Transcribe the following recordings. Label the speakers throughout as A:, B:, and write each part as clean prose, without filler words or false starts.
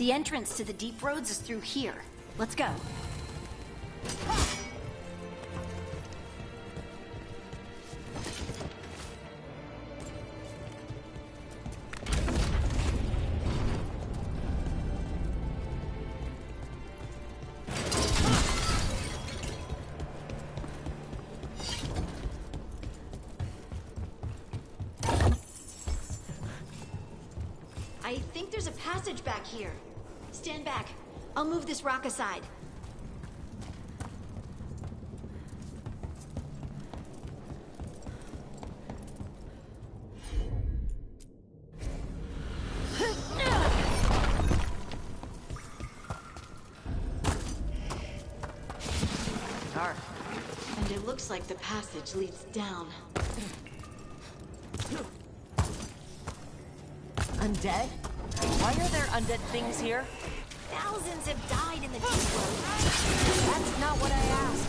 A: The entrance to the deep roads is through here. Let's go. I think there's a passage back here. Stand back. I'll move this rock aside.
B: Dark.
A: And it looks like the passage leads down.
B: Undead? Why are there undead things here?
A: Thousands have died in the deep road.
B: That's not what I asked.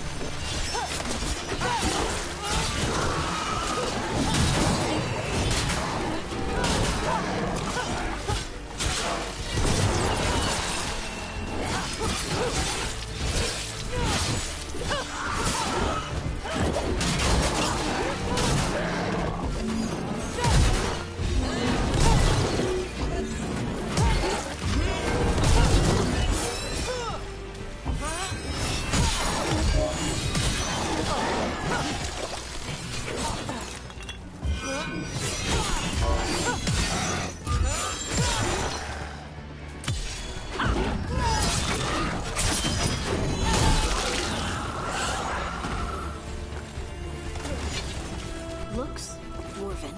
A: Looks dwarven.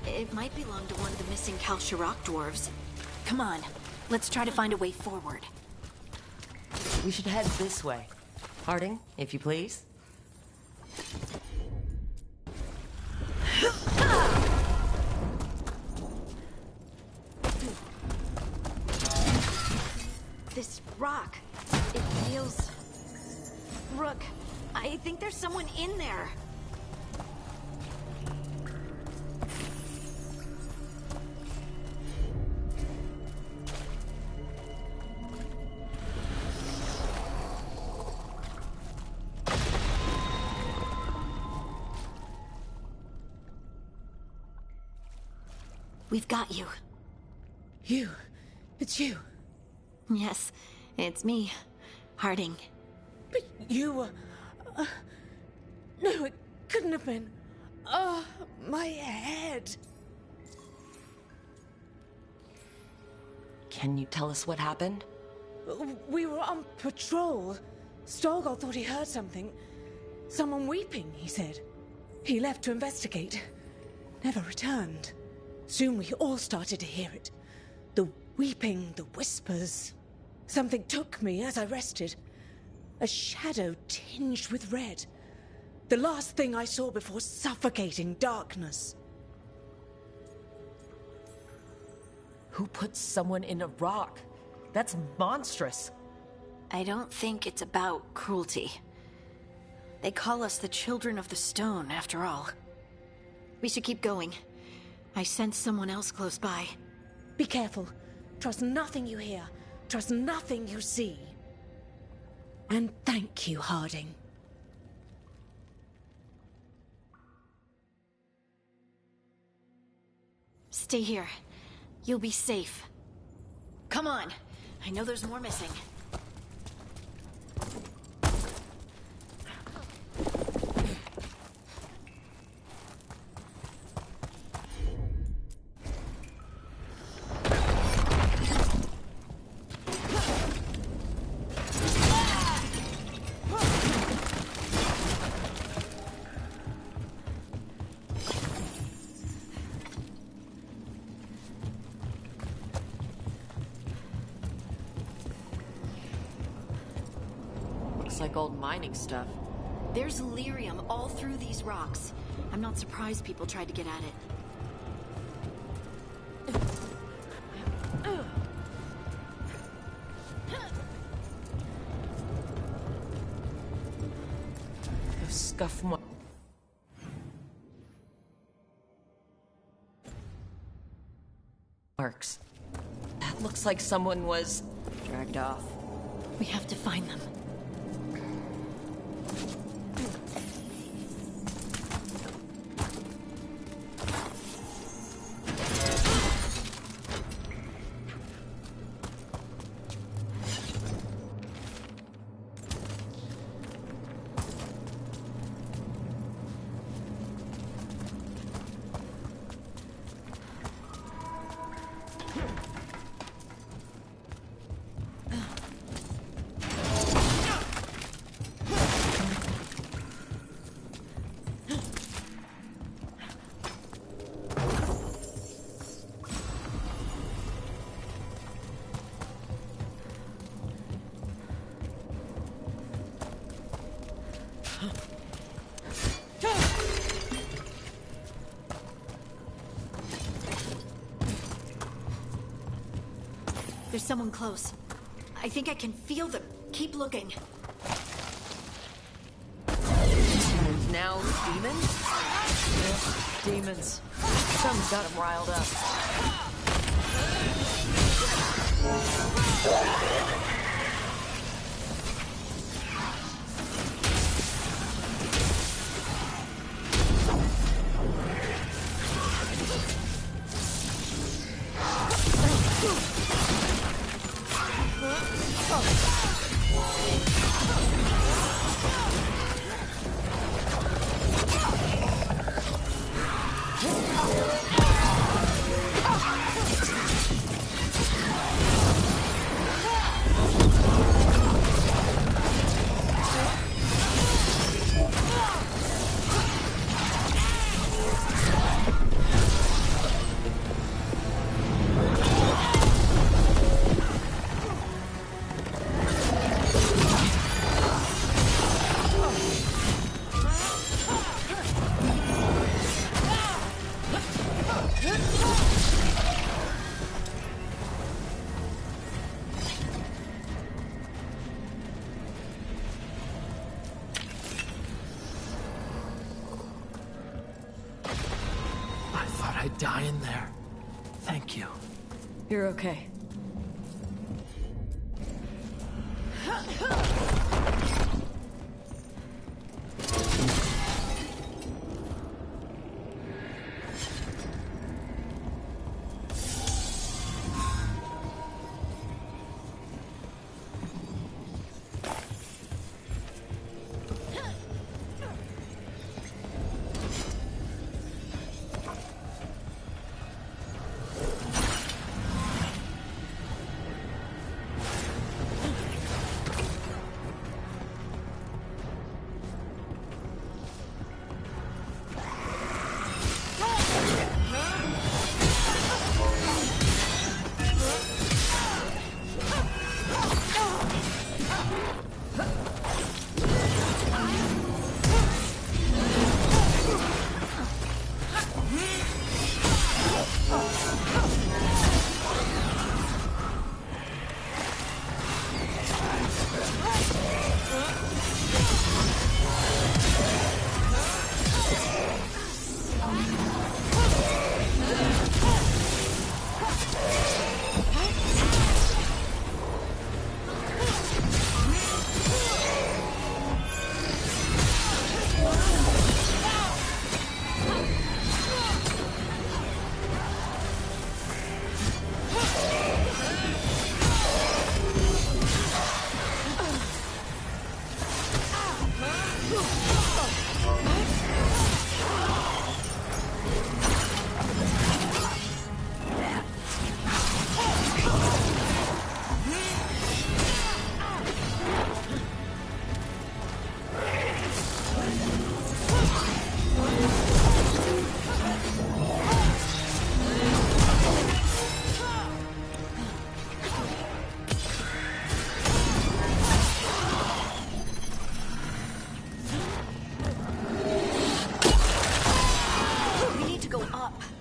A: It might belong to one of the missing Kalsharok dwarves. Come on, let's try to find a way forward.
B: We should head this way. Harding, if you please.
A: This rock, it feels... Rook, I think there's someone in there. We've got you.
C: You. It's you.
A: Yes, it's me, Harding.
C: But you were... no, it couldn't have been. Oh, my head.
B: Can you tell us what happened?
C: We were on patrol. Stolgol thought he heard something. Someone weeping, he said. He left to investigate. Never returned. Soon we all started to hear it. The weeping, the whispers. Something took me as I rested. A shadow tinged with red. The last thing I saw before suffocating darkness.
B: Who put someone in a rock? That's monstrous.
A: I don't think it's about cruelty. They call us the Children of the Stone, after all. We should keep going. I sense someone else close by.
C: Be careful. Trust nothing you hear. Trust nothing you see. And thank you, Harding.
A: Stay here. You'll be safe. Come on. I know there's more missing.
B: Like old mining stuff.
A: There's lyrium all through these rocks. I'm not surprised people tried to get at it.
B: Those scuff marks. That looks Looks like someone was dragged off.
A: We have to find them. There's someone close. I think I can feel them. Keep looking.
B: And now demons? Yeah, demons. Something's got them riled up.
D: I'd die in there. Thank you.
B: You're okay.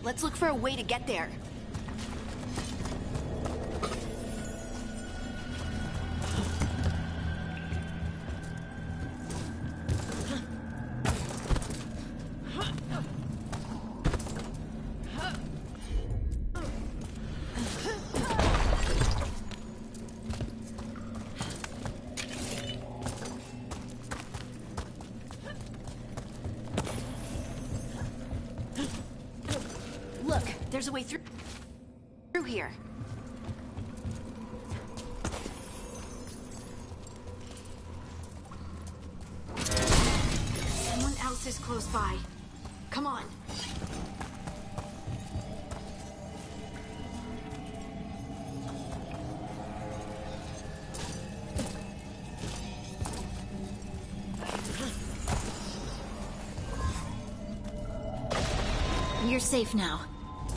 A: Let's look for a way to get there. a way through here. Someone else is close by. Come on. You're safe now.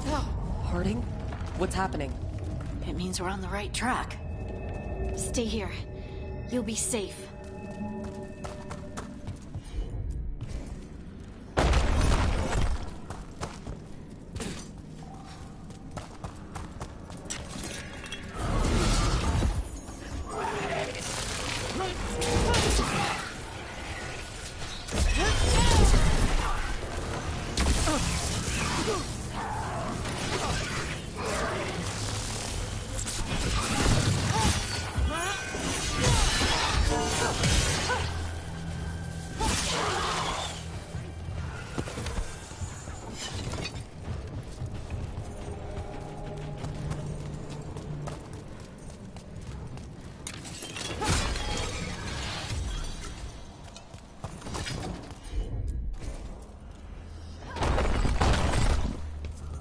B: Oh, Harding? What's happening?
A: It means we're on the right track. Stay here. You'll be safe.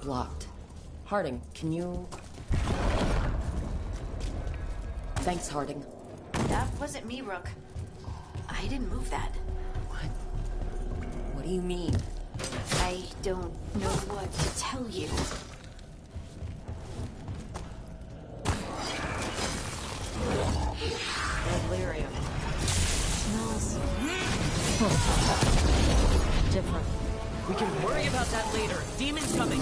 B: Locked. Harding, can you... Thanks, Harding.
A: That wasn't me, Rook. I didn't move that.
B: What? What do you mean?
A: I don't know what to tell you.
B: Red lyrium.
A: Smells
B: Different. We can worry about that later. Demon's coming.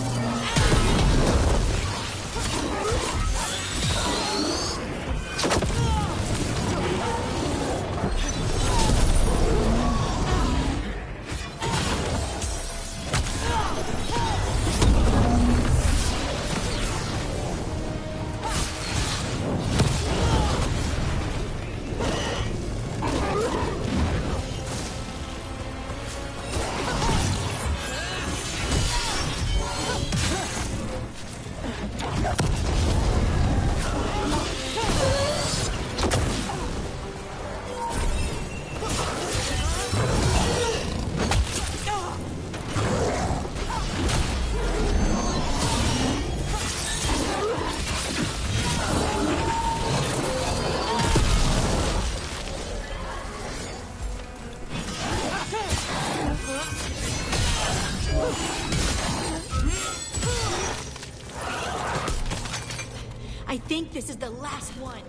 A: I think this is the last one.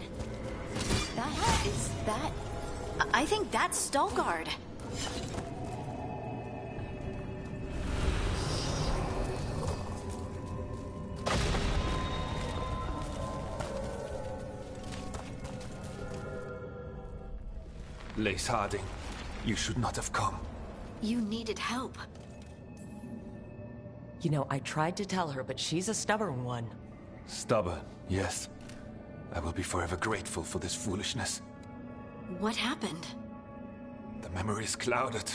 A: I think that's Stalgard.
E: Lace Harding, you should not have come.
A: You needed help.
B: You know, I tried to tell her, but she's a stubborn one.
E: Stubborn, yes. I will be forever grateful for this foolishness.
A: What happened?
E: The memory is clouded.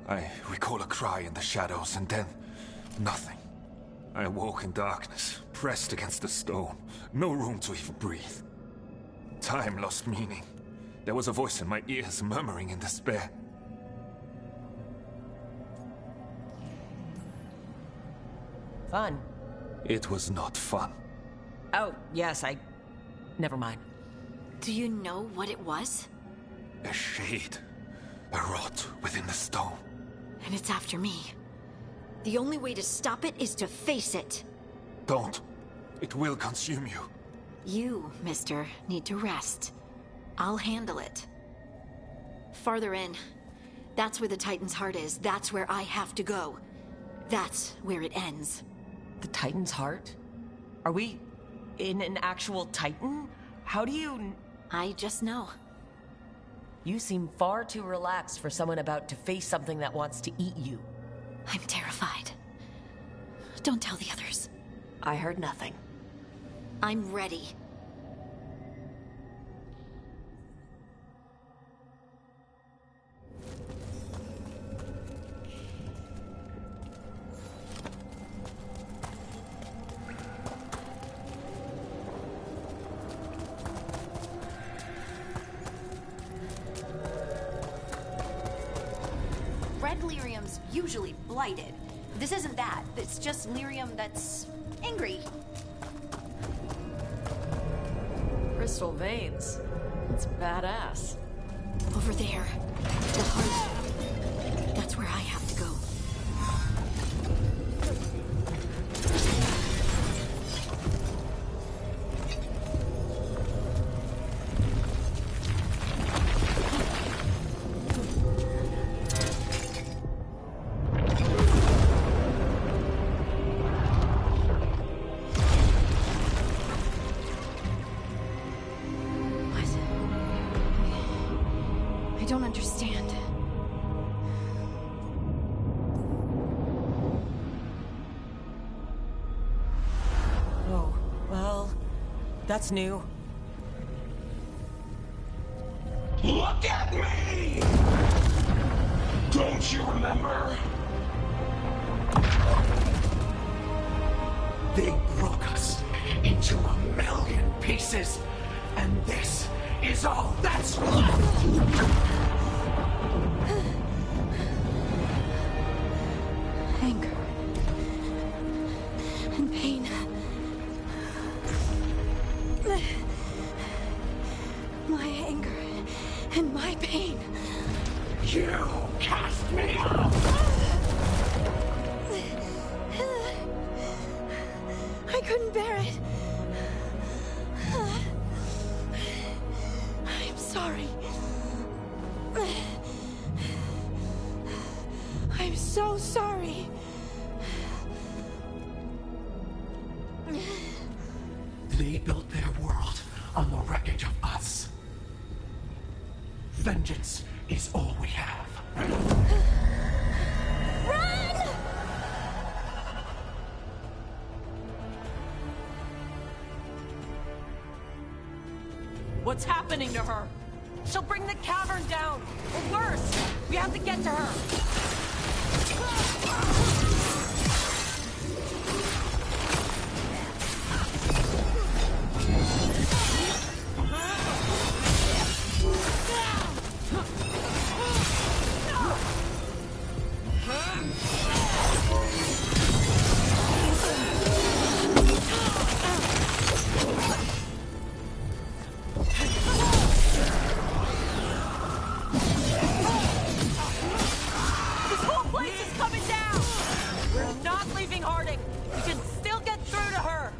E: I recall a cry in the shadows, and then nothing. I awoke in darkness, pressed against the stone. No room to even breathe. Time lost meaning. There was a voice in my ears murmuring in despair.
B: Fun.
E: It was not fun.
B: Oh, yes, Never mind.
A: Do you know what it was?
E: A shade. A rot within the stone.
A: And it's after me. The only way to stop it is to face it.
E: Don't. It will consume you.
A: You, mister, need to rest. I'll handle it. Farther in. That's where the Titan's heart is. That's where I have to go. That's where it ends.
B: The Titan's heart? Are we in an actual Titan? How do you...
A: I just know.
B: You seem far too relaxed for someone about to face something that wants to eat you.
A: I'm terrified. Don't tell the others.
B: I heard nothing.
A: I'm ready.
F: red lyrium's usually blighted. This isn't that. It's just lyrium that's angry.
B: Crystal veins. It's badass.
A: Over there. The heart. That's where I have to go. I don't understand.
B: Oh, well, that's new.
G: Look at me! Don't you remember? They broke us into a million pieces, and this is all that's left!
A: Anger. And pain. My anger and my pain.
G: You cast me out!
A: I couldn't bear it. I'm sorry. I'm so sorry.
G: They built their world on the wreckage of us. Vengeance is all we have.
A: Run!
B: What's happening to her? She'll bring the cavern down! Or worse! We have to get to her! This whole place is coming down! We're not leaving Harding! We can still get through to her!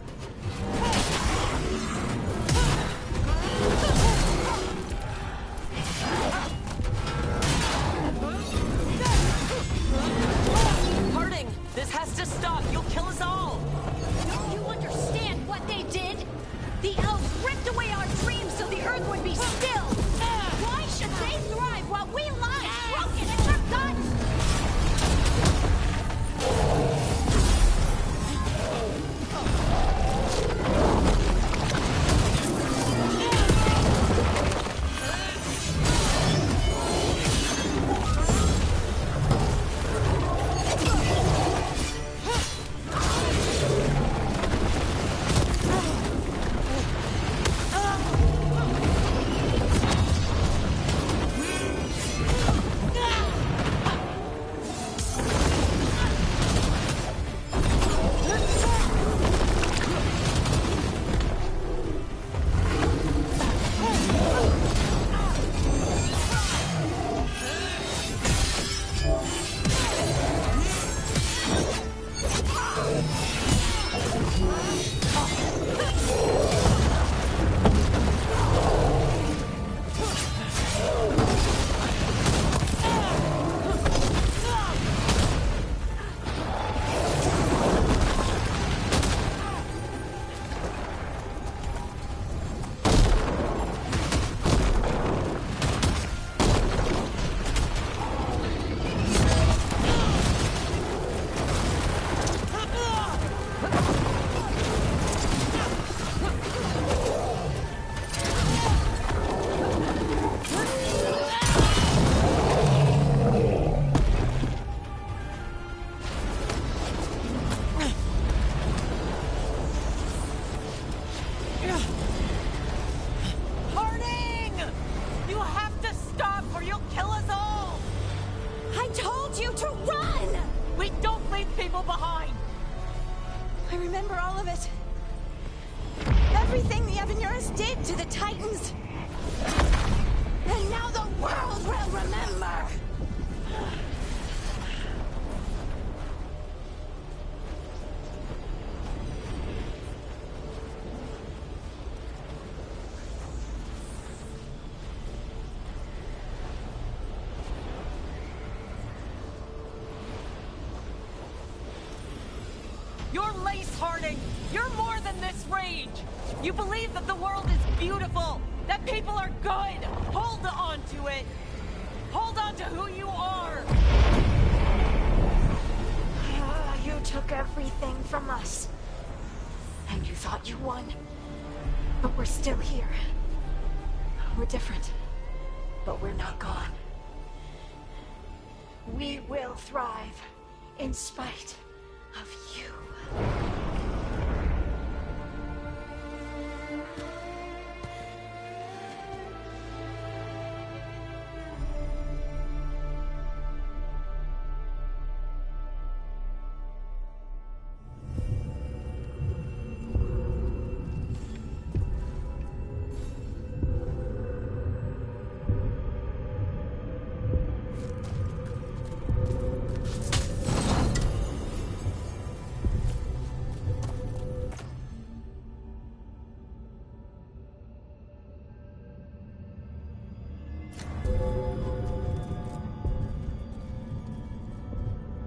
C: told you to run!
B: We don't leave people behind!
C: I remember all of it. Everything the Avenurus did to the Titans. And now the world will remember!
B: You're Lace Harding! You're more than this rage! You believe that the world is beautiful! That people are good! Hold on to it! Hold on to who you are!
A: You took everything from us. And you thought you won. But we're still here. We're different. But we're not gone. We will thrive in spite of you.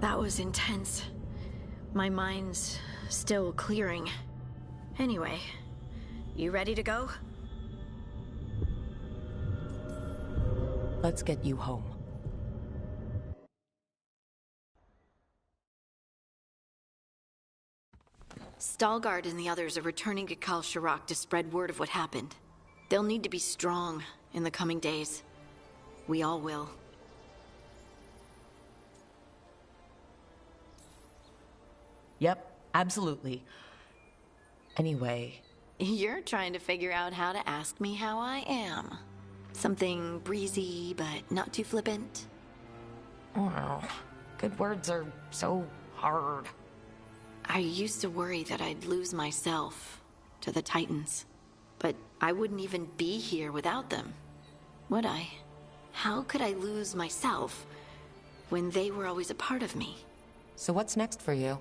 A: That was intense. My mind's still clearing. Anyway, you ready to go?
H: Let's get you home.
A: Stalgard and the others are returning to Kal Shirak to spread word of what happened. They'll need to be strong in the coming days. We all will.
H: Yep, absolutely. Anyway...
A: You're trying to figure out how to ask me how I am. Something breezy, but not too flippant.
H: Oh, good words are so hard.
A: I used to worry that I'd lose myself to the Titans. But I wouldn't even be here without them, would I? How could I lose myself when they were always a part of me?
H: So what's next for you?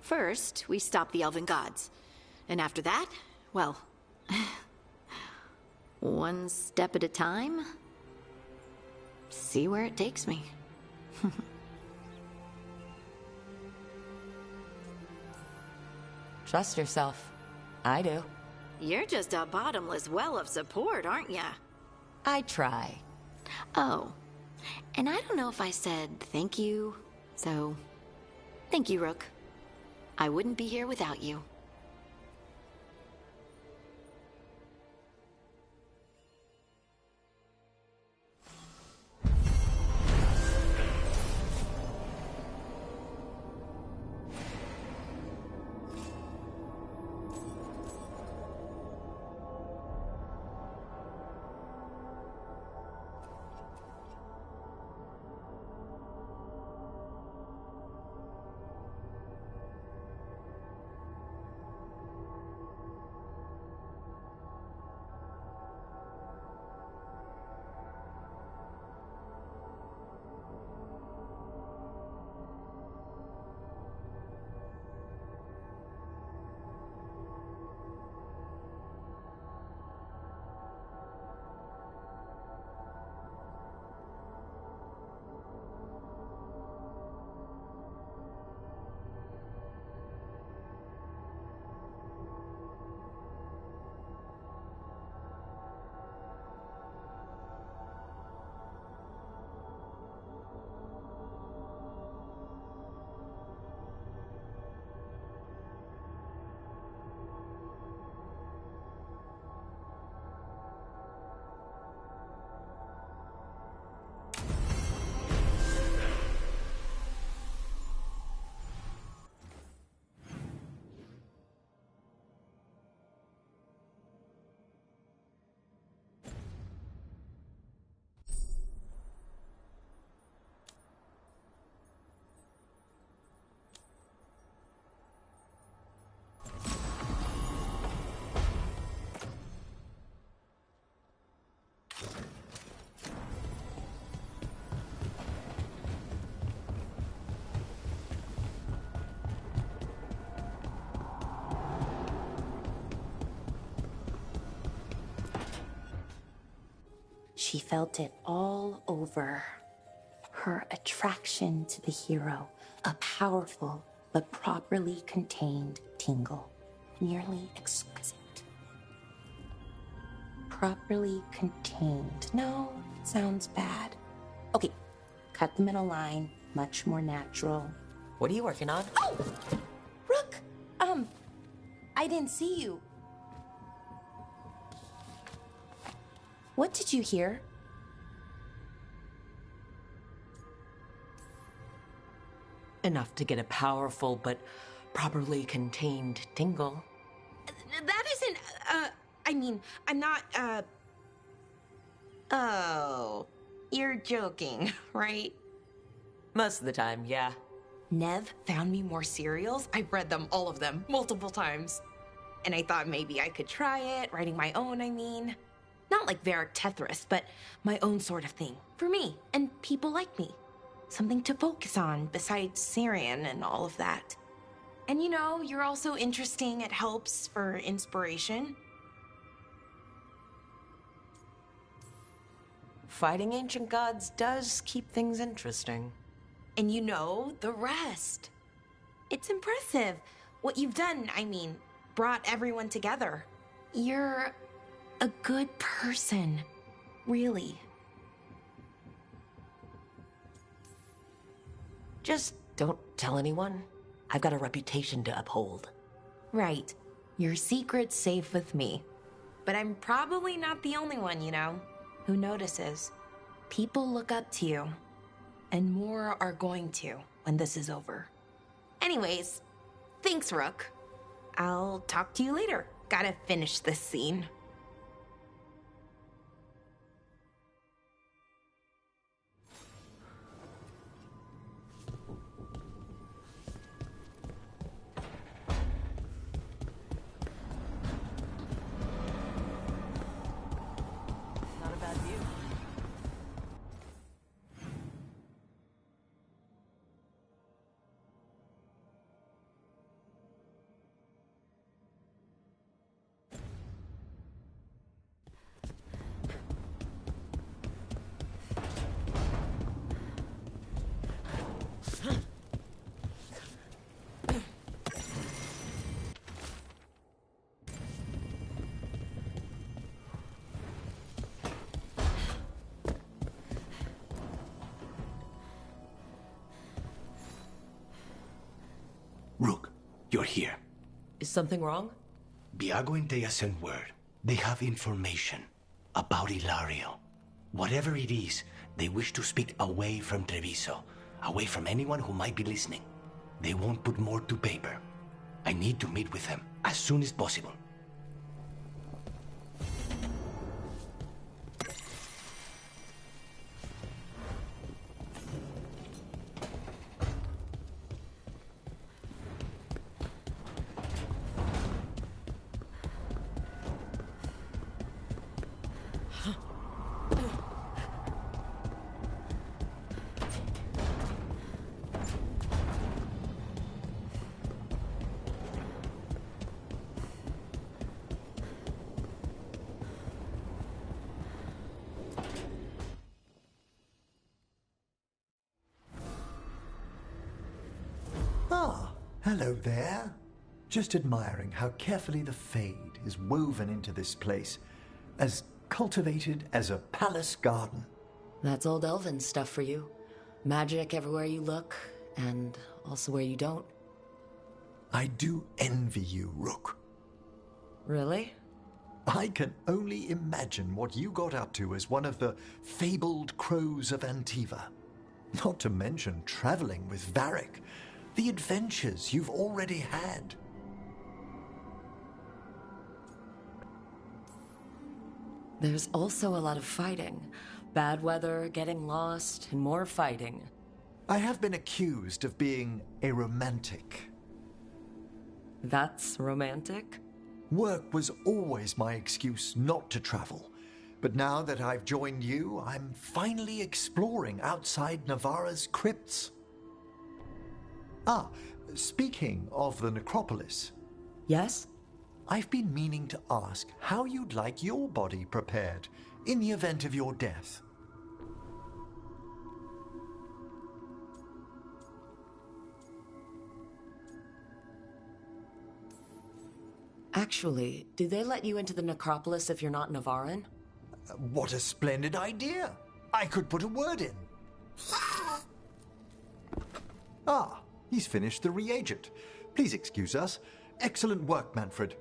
A: First, we stop the Elven Gods. And after that, well... one step at a time? See where it takes me.
H: Trust yourself. I do.
A: You're just a bottomless well of support, aren't ya?
H: I try.
A: Oh, and I don't know if I said thank you, so... Thank you, Rook. I wouldn't be here without you.
I: She felt it all over. Her attraction to the hero, a powerful but properly contained tingle, nearly exquisite. Properly contained. No, sounds bad. Okay, cut the middle line, much more natural.
H: What are you working on?
I: Oh! Rook! I didn't see you. What did you hear?
H: Enough to get a powerful but properly contained tingle.
I: That isn't, I'm not, Oh, you're joking, right?
H: Most of the time, yeah.
I: Nev found me more serials. I've read them, all of them, multiple times. And I thought maybe I could try it, writing my own, I mean. Not like Varric Tethris, but my own sort of thing. For me, and people like me. Something to focus on, besides Syrian and all of that. And you know, you're also interesting. It helps for inspiration.
H: Fighting ancient gods does keep things interesting.
I: And you know the rest. It's impressive. What you've done, brought everyone together. You're a good person. Really.
H: Just don't tell anyone. I've got a reputation to uphold.
I: Right. Your secret's safe with me. But I'm probably not the only one, who notices. People look up to you. And more are going to when this is over. Anyways, thanks, Rook. I'll talk to you later. Gotta finish this scene.
B: Not a bad view.
G: Rook, you're here.
H: Is something wrong?
G: Viago and Dea sent word. They have information about Ilario. Whatever it is, they wish to speak away from Treviso, away from anyone who might be listening. They won't put more to paper. I need to meet with them as soon as possible.
J: Ah, hello there. Just admiring how carefully the Fade is woven into this place, as cultivated as a palace garden.
H: That's old elven stuff for you. Magic everywhere you look, and also where you don't.
J: I do envy you, Rook.
H: Really?
J: I can only imagine what you got up to as one of the fabled crows of Antiva. Not to mention traveling with Varric. The adventures you've already had.
H: There's also a lot of fighting. Bad weather, getting lost, and more fighting.
J: I have been accused of being a romantic.
H: That's romantic?
J: Work was always my excuse not to travel. But now that I've joined you, I'm finally exploring outside Navarra's crypts. Ah, speaking of the necropolis.
H: Yes?
J: I've been meaning to ask how you'd like your body prepared, in the event of your death.
H: Actually, do they let you into the necropolis if you're not Navaran?
J: What a splendid idea! I could put a word in. Ah, he's finished the reagent. Please excuse us. Excellent work, Manfred.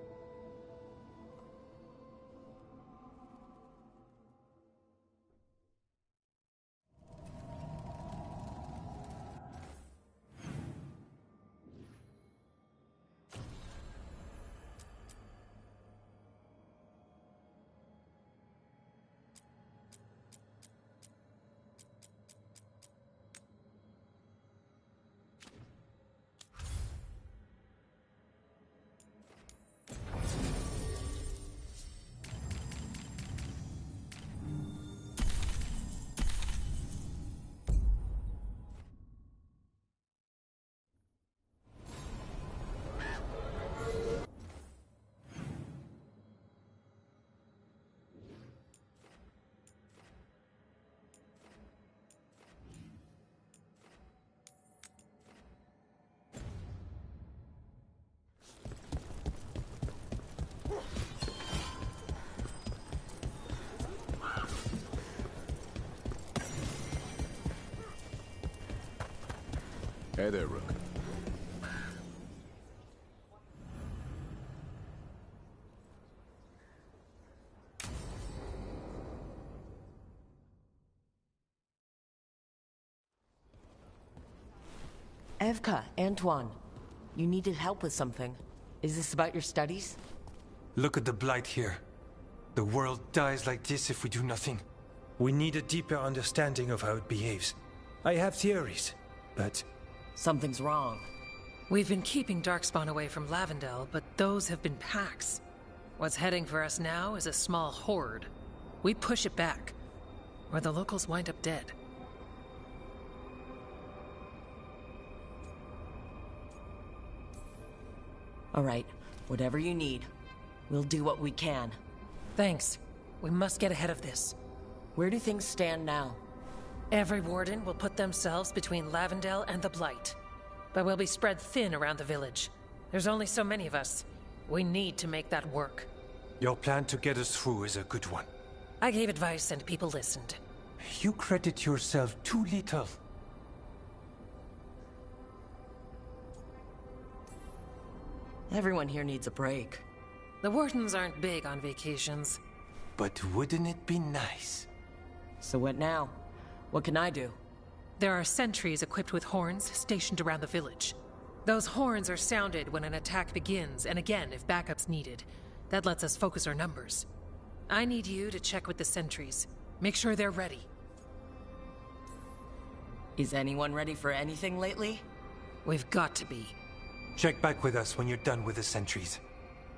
K: Hey there, Rook.
H: Evka, Antoine, you needed help with something. Is this about your studies?
L: Look at the blight here. The world dies like this if we do nothing. We need a deeper understanding of how it behaves. I have theories, but...
H: Something's wrong.
M: We've been keeping Darkspawn away from Lavendel, but those have been packs. What's heading for us now is a small horde. We push it back, or the locals wind up dead.
H: All right, whatever you need. We'll do what we can.
M: Thanks. We must get ahead of this.
H: Where do things stand now?
M: Every warden will put themselves between Lavendel and the Blight. But we'll be spread thin around the village. There's only so many of us. We need to make that work.
L: Your plan to get us through is a good one.
M: I gave advice and people listened.
L: You credit yourself too little.
H: Everyone here needs a break.
M: The wardens aren't big on vacations.
L: But wouldn't it be nice?
H: So what now? What can I do?
M: There are sentries equipped with horns stationed around the village. Those horns are sounded when an attack begins, and again if backup's needed. That lets us focus our numbers. I need you to check with the sentries. Make sure they're ready.
H: Is anyone ready for anything lately?
M: We've got to be.
L: Check back with us when you're done with the sentries.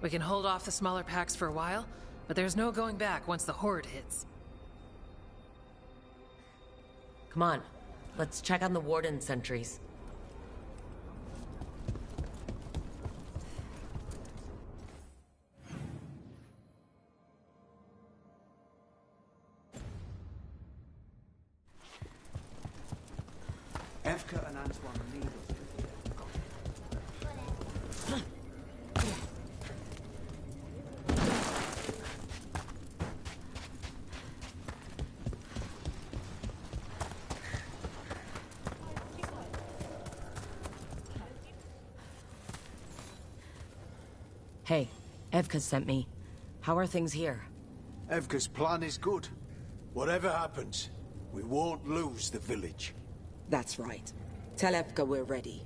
M: We can hold off the smaller packs for a while, but there's no going back once the horde hits.
H: Come on, let's check on the warden sentries.
N: Evka and Antoine lead us.
H: Hey, Evka sent me. How are things here?
N: Evka's plan is good. Whatever happens, we won't lose the village.
O: That's right. Tell Evka we're ready.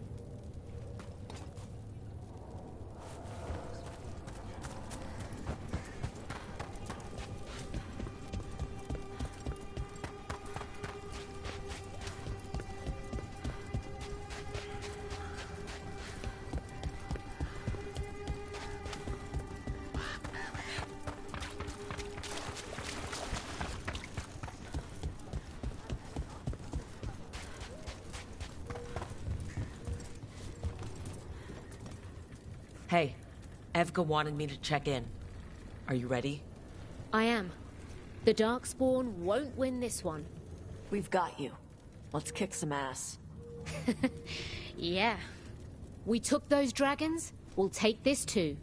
H: Hey, Evka wanted me to check in. Are you ready?
P: I am.
K: The Darkspawn won't win this one.
P: We've got you. Let's kick some ass.
K: Yeah. We took those dragons, we'll take this too.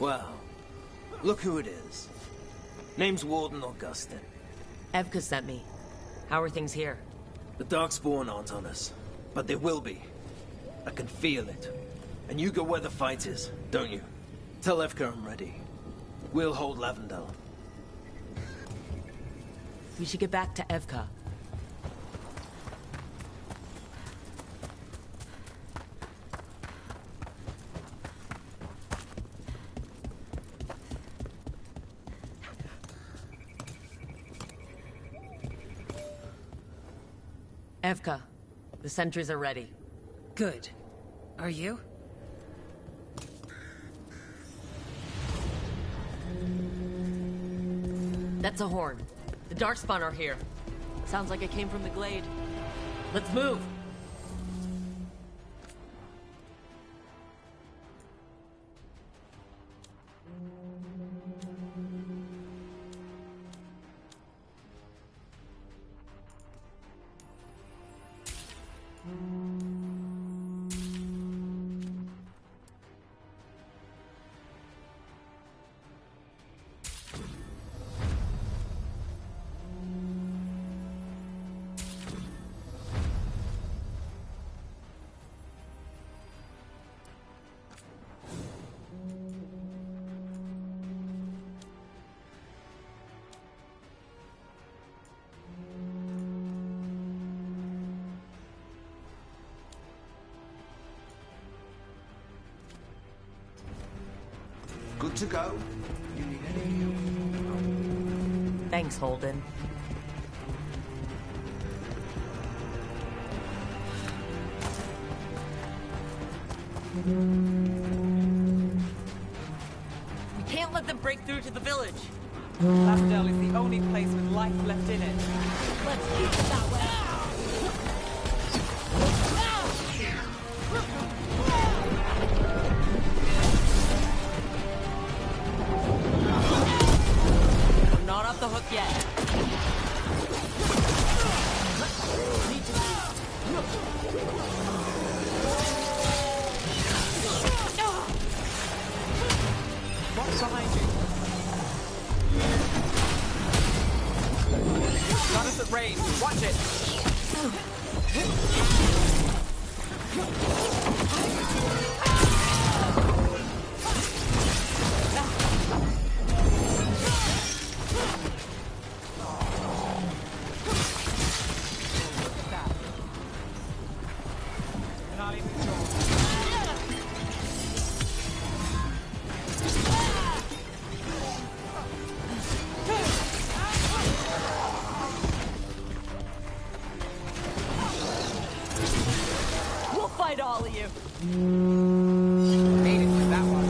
Q: Well, look who it is. Name's Warden Augustin.
H: Evka sent me. How are things here?
Q: The Darkspawn aren't on us, but they will be. I can feel it. And you go where the fight is, don't you? Tell Evka I'm ready. We'll hold Lavendel.
H: We should get back to Evka. Evka, the sentries are ready.
M: Good. Are you?
H: That's a horn. The Darkspawn are here. Sounds like it came from the glade. Let's move!
J: Good to go. You need any help?
H: Thanks, Holden.
B: We can't let them break through to the village. Lavendel is the only place with life left in it.
K: Let's keep it that way.
B: I'm not off the hook yet. What's behind you? Got us at range. Watch it. We'll fight all of you. Made it with that one.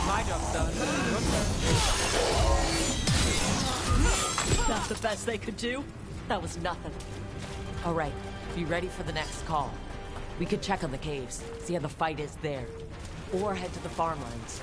B: My job's done. Your turn.
H: That's the best they could do? That was nothing. All right, be ready for the next call. We could check on the caves, see how the fight is there.
P: or head to the farmlands.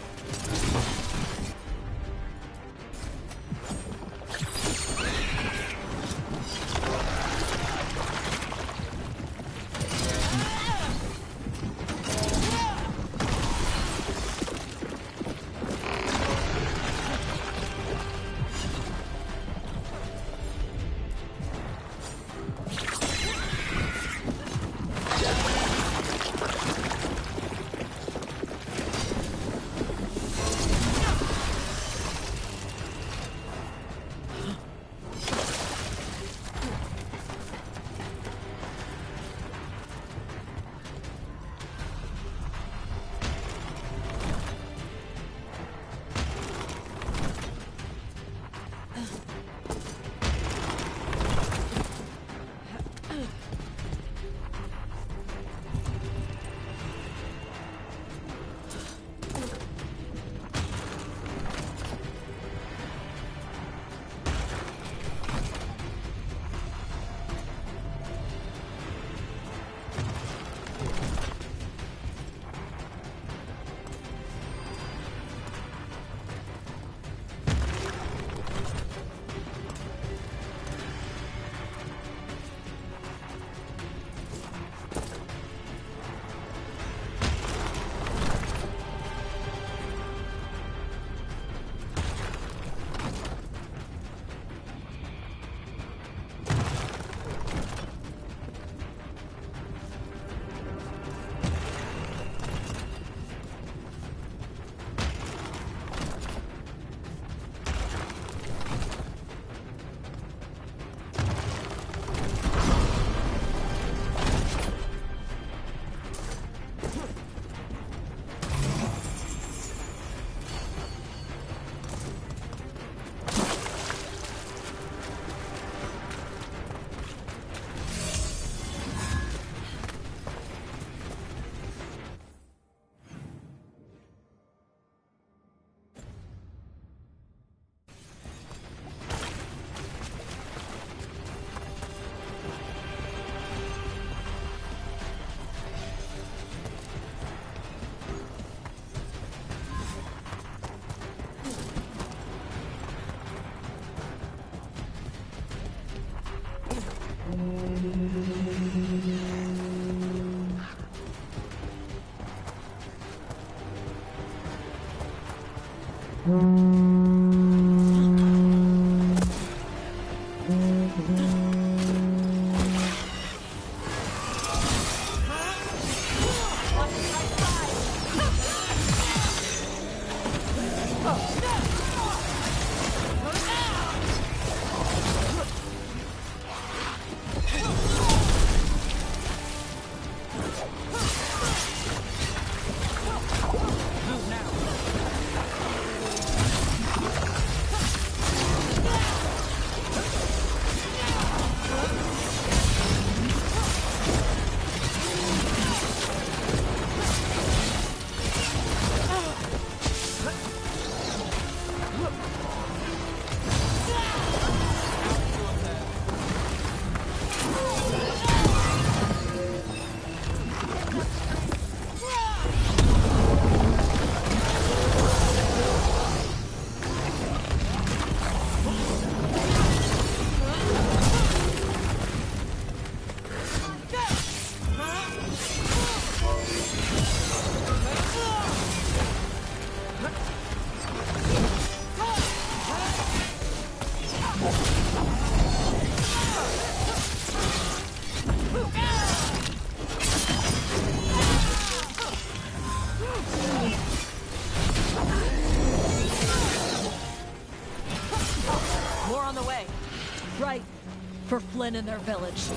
K: For Flynn and their village.
B: Set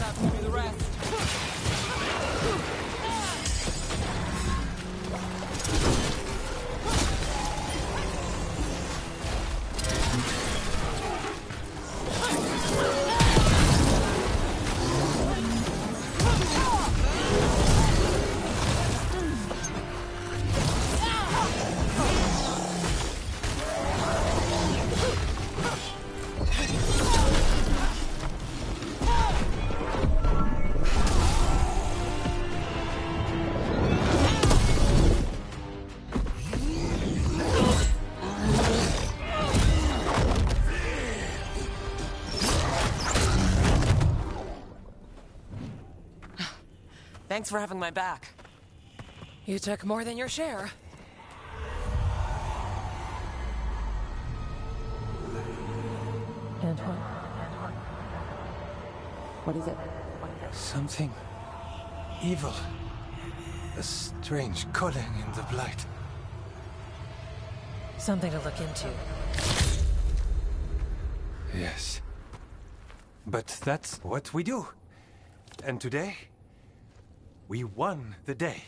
B: up to do the rest.
H: Thanks for having my back.
M: You took more than your share. Antoine.
H: What is it?
L: Something evil. A strange calling in the Blight.
M: Something to look into.
L: Yes. But that's what we do. And today, we won the day.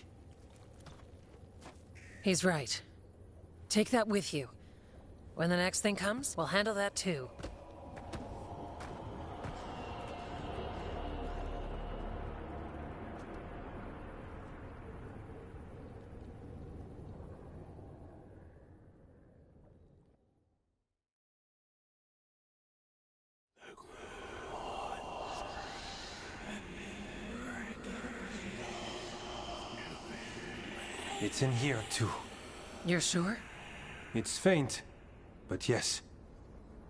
M: He's right. Take that with you. When the next thing comes, we'll handle that too.
L: It's in here, too.
M: You're sure?
L: It's faint, but yes.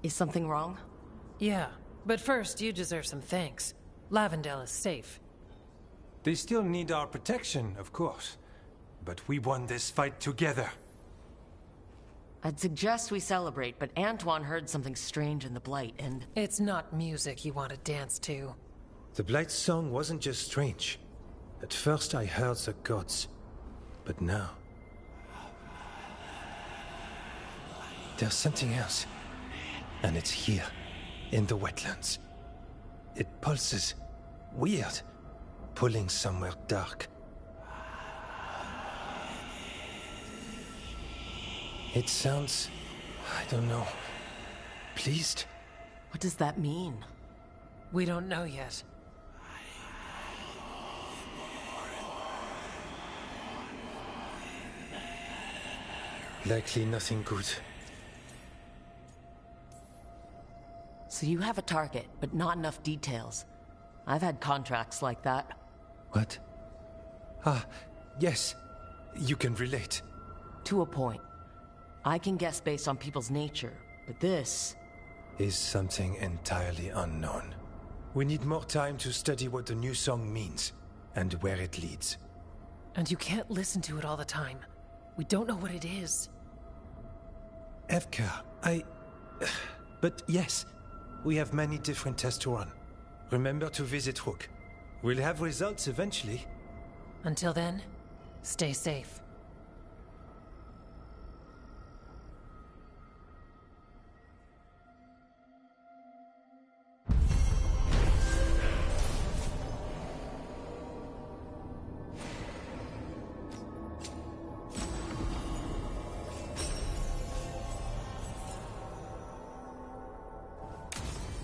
H: Is something wrong?
M: Yeah, but first you deserve some thanks. Lavendale is safe.
L: They still need our protection, of course. But we won this fight together.
H: I'd suggest we celebrate, but Antoine heard something strange in the Blight, and...
M: It's not music you want to dance to.
L: The Blight's song wasn't just strange. At first I heard the gods. But now... there's something else. And it's here, in the wetlands. It pulses. Weird. Pulling somewhere dark. It sounds... I don't know... pleased?
H: What does that mean?
M: We don't know yet.
L: Likely nothing good.
H: So you have a target, but not enough details. I've had contracts like that.
L: What? Ah, yes. You can relate.
H: To a point. I can guess based on people's nature, but this...
L: is something entirely unknown. We need more time to study what the new song means, and where it leads.
M: And you can't listen to it all the time. We don't know what it is.
L: Evka, but yes, we have many different tests to run. Remember to visit Rook. We'll have results eventually.
M: Until then, stay safe.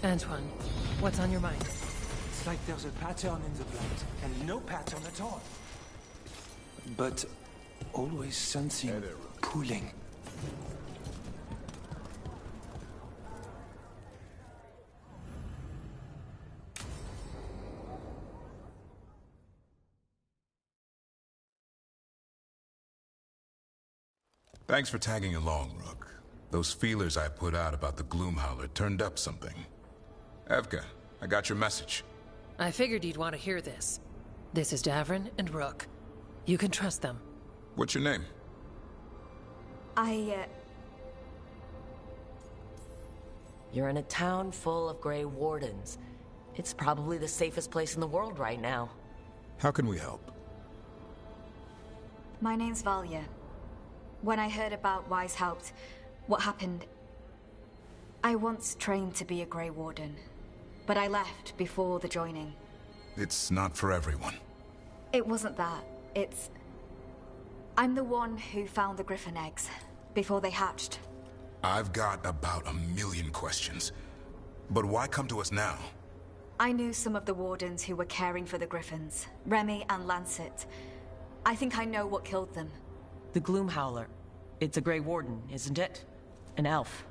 M: Antoine, what's on your mind?
L: It's like there's a pattern in the Blight, and no pattern at all. But always something pulling.
R: Thanks for tagging along, Rook. Those feelers I put out about the Gloomhowler turned up something. Evka, I got your message.
M: I figured you'd want to hear this. This is Davrin and Rook. You can trust them.
R: What's your name?
H: You're in a town full of Grey Wardens. It's probably the safest place in the world right now.
R: How can we help?
S: My name's Valia. When I heard about Weishaupt, what happened... I once trained to be a Grey Warden, but I left before the joining.
R: It's not for everyone.
S: It wasn't that. It's... I'm the one who found the Griffin eggs, before they hatched.
R: I've got about 1,000,000 questions. But why come to us now?
S: I knew some of the Wardens who were caring for the Griffins, Remy and Lancet. I think I know what killed them.
H: The Gloomhowler. It's a Grey Warden, isn't it? An elf.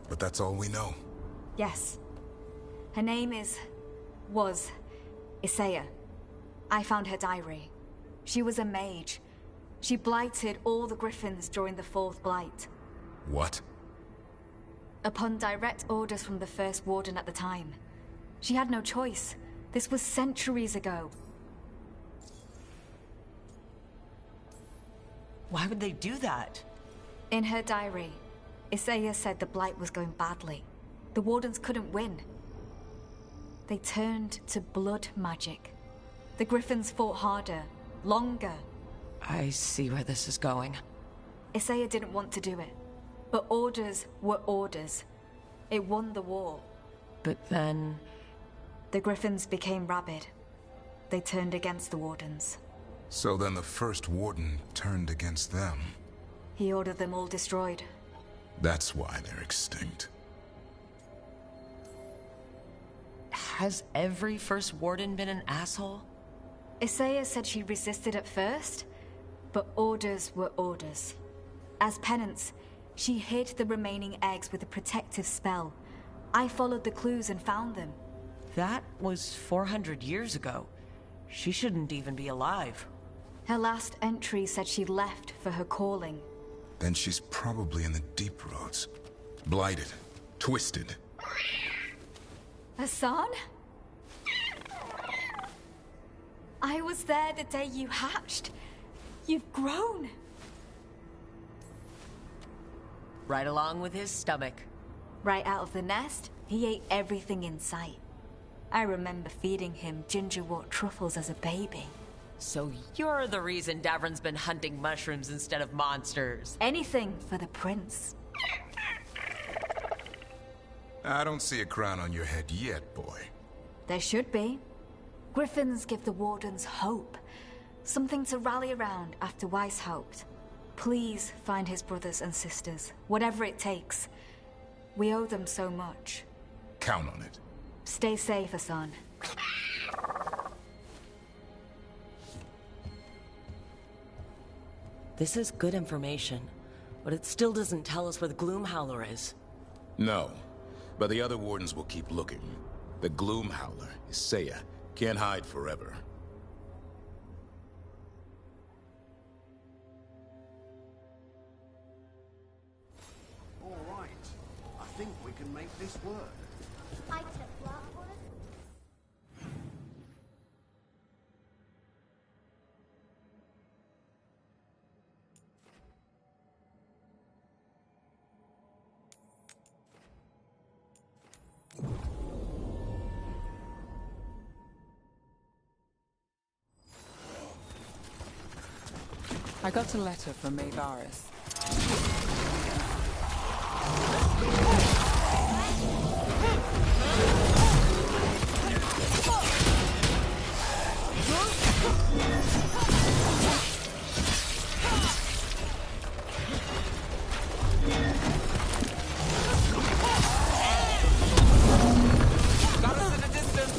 R: But that's all we know.
S: Yes. Her name was Isaiah. I found her diary. She was a mage. She blighted all the Griffins during the Fourth Blight.
R: What?
S: Upon direct orders from the First Warden at the time. She had no choice. This was centuries ago.
I: Why would they do that?
S: In her diary, Isaiah said the Blight was going badly. The Wardens couldn't win. They turned to blood magic. The Griffins fought harder, longer.
H: I see where this is going.
S: Isaiah didn't want to do it. But orders were orders. It won the war.
H: But then...
S: The Griffins became rabid. They turned against the Wardens.
R: So then the first Warden turned against them.
S: He ordered them all destroyed.
R: That's why they're extinct.
H: Has every First Warden been an asshole?
S: Isaiah said she resisted at first, but orders were orders. As penance, she hid the remaining eggs with a protective spell. I followed the clues and found them.
H: That was 400 years ago. She shouldn't even be alive.
S: Her last entry said she left for her calling.
R: Then she's probably in the deep roads. Blighted. Twisted.
S: Hassan? I was there the day you hatched. You've grown.
H: Right along with his stomach.
S: Right out of the nest, he ate everything in sight. I remember feeding him gingerwort truffles as a baby.
H: So you're the reason Davron's been hunting mushrooms instead of monsters.
S: Anything for the prince.
R: I don't see a crown on your head yet, boy.
S: There should be. Griffins give the Wardens hope. Something to rally around after Weishaupt. Please find his brothers and sisters, whatever it takes. We owe them so much.
R: Count on it.
S: Stay safe, Hassan.
H: This is good information, but it still doesn't tell us where the Gloomhowler is.
R: No, but the other Wardens will keep looking. The Gloomhowler, Isaiah, can't hide forever.
T: All right. I think we can make this work.
U: I got a letter from Maevaris.
B: Got us in the distance.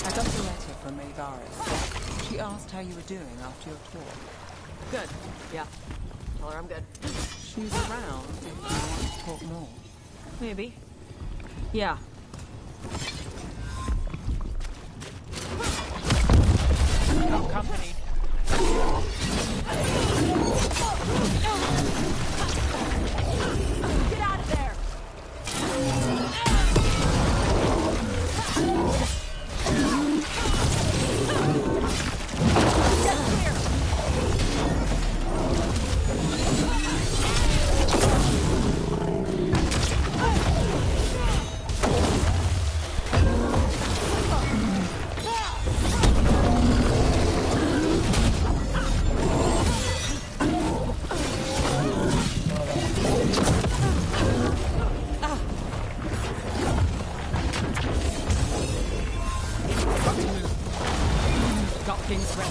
U: I got a letter from Maevaris. She asked how you were doing after your talk.
P: Good. Yeah. Tell her I'm good.
U: She's around if you want to talk more.
P: Maybe. Yeah.
B: No company. Get out of there! Got things ready.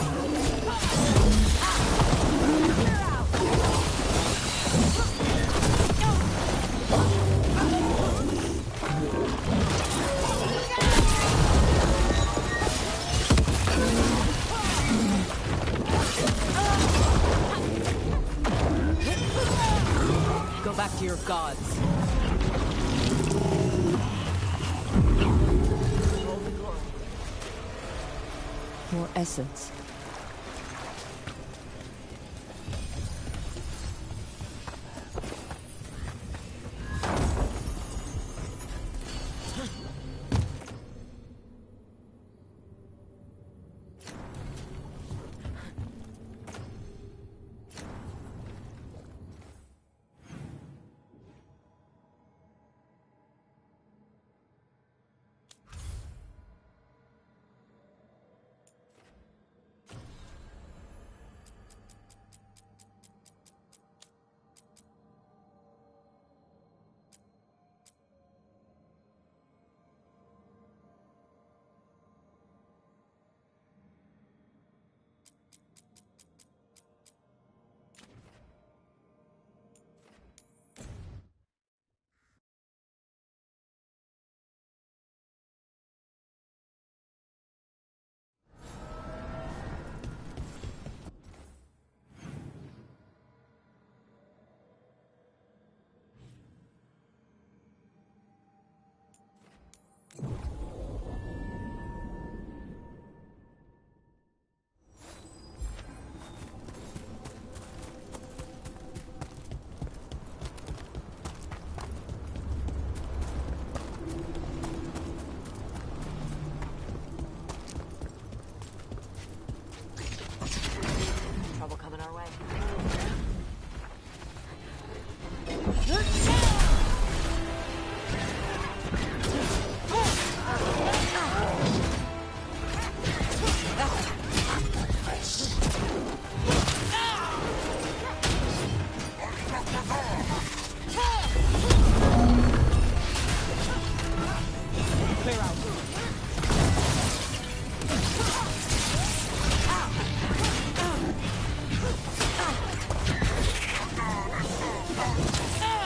B: Go back to your gods.
H: Your essence.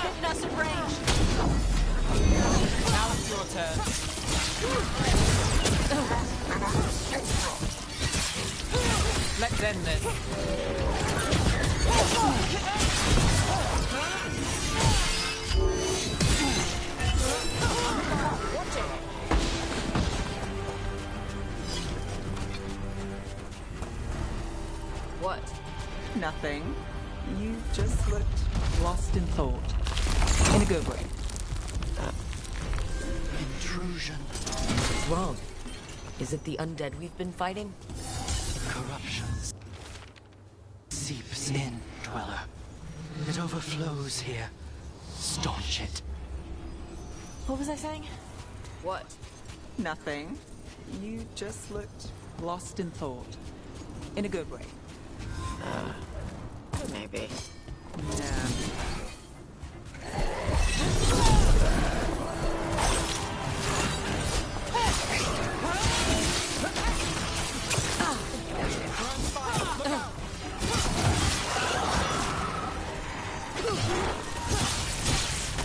B: Hitting us in range.
P: Now it's your turn. Let's end this.
K: What?
U: Nothing. You just looked lost in thought. In a good way.
G: Intrusion.
H: What's wrong? Is it the undead we've been fighting?
G: Corruption seeps in, Dweller. It overflows here. Staunch it.
U: What was I saying?
K: What?
U: Nothing. You just looked lost in thought. In a good way.
K: Maybe.
U: Yeah.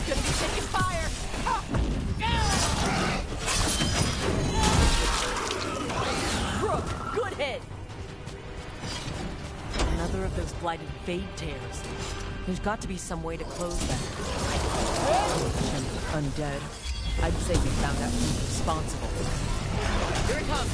B: Gonna be taking fire.
K: Rook, good hit. Another of those blighted Fade tears. There's got to be some way to close them. Undead. I'd say we found out who's responsible. Here it comes.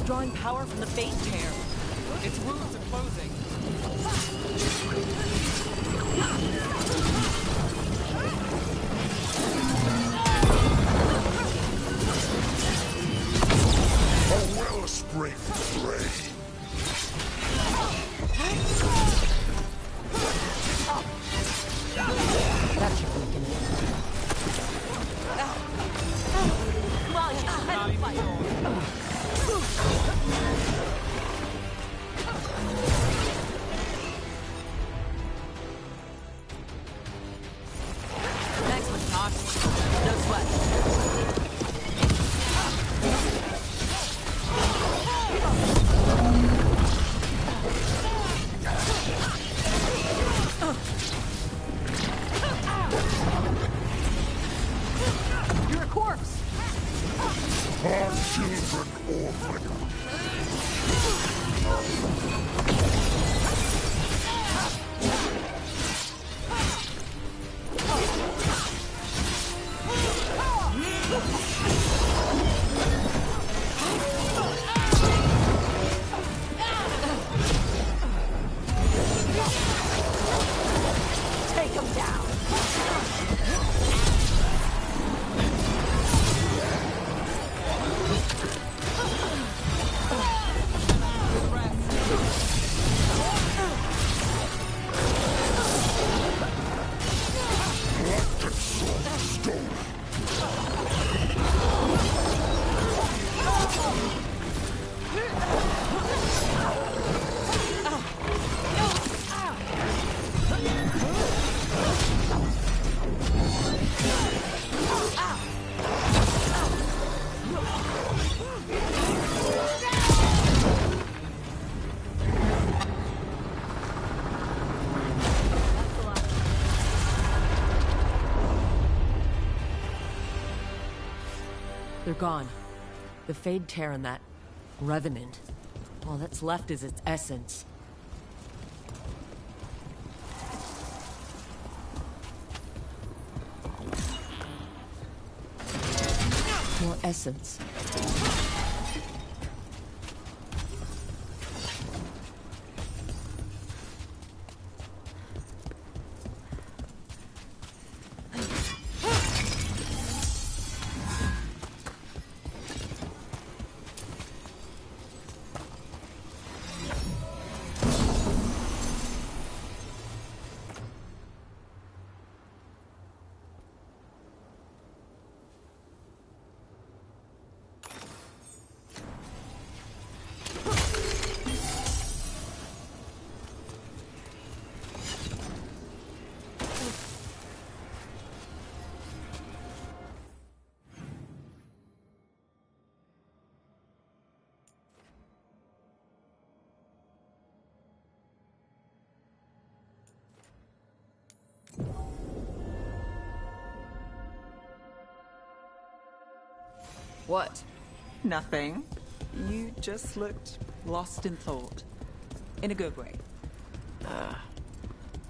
K: Drawing power from the Fade tear.
P: Its wounds are closing.
R: A wellspring flame.
K: That should weaken it. Come on, let me fight. Next one, Tosh. No sweat. You're a corpse.
R: Our children orphan.
B: Take him down.
K: They're gone. The Fade tear and that Revenant. All that's left is its essence.
H: essence.
U: What? Nothing. You just looked lost in thought. In a good way.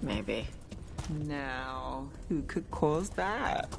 D: Maybe.
U: Now, who could cause that?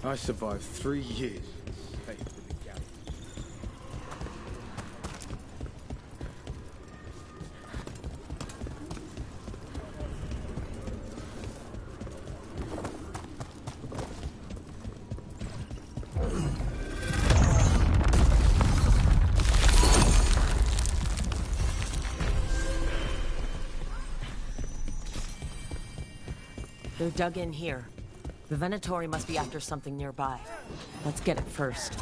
N: I survived 3 years. Safe with the galley.
H: They're dug in here. The Venatori must be after something nearby. Let's get it first.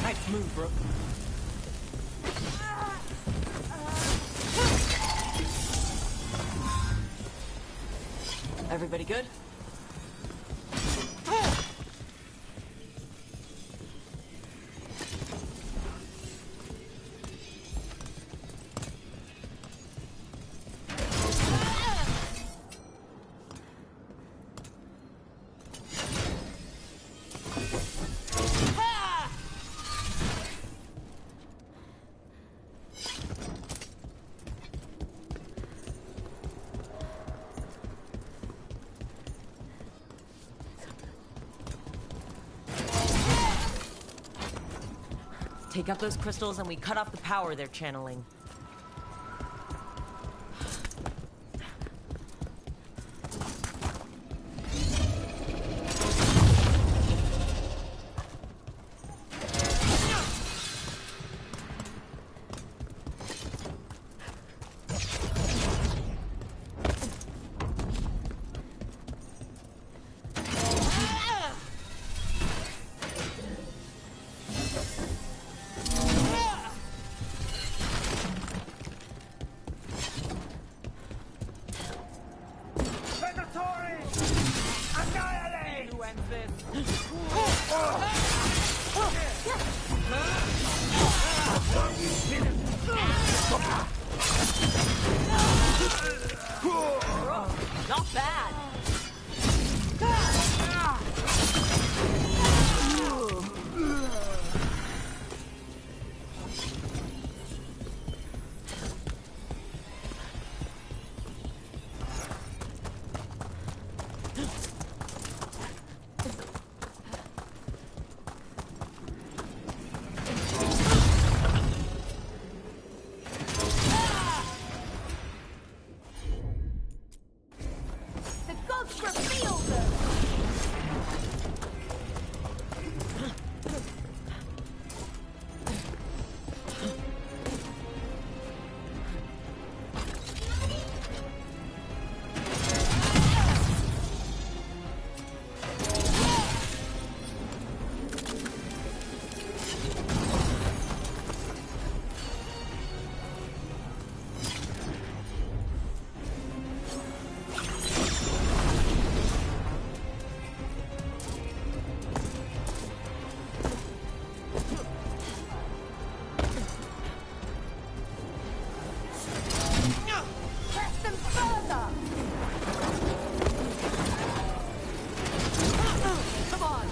U: Nice move, bro.
H: Everybody good?
D: Take out those crystals and we cut off the power they're channeling. Not bad.
F: The ghosts revealed them! Press them further! Come on!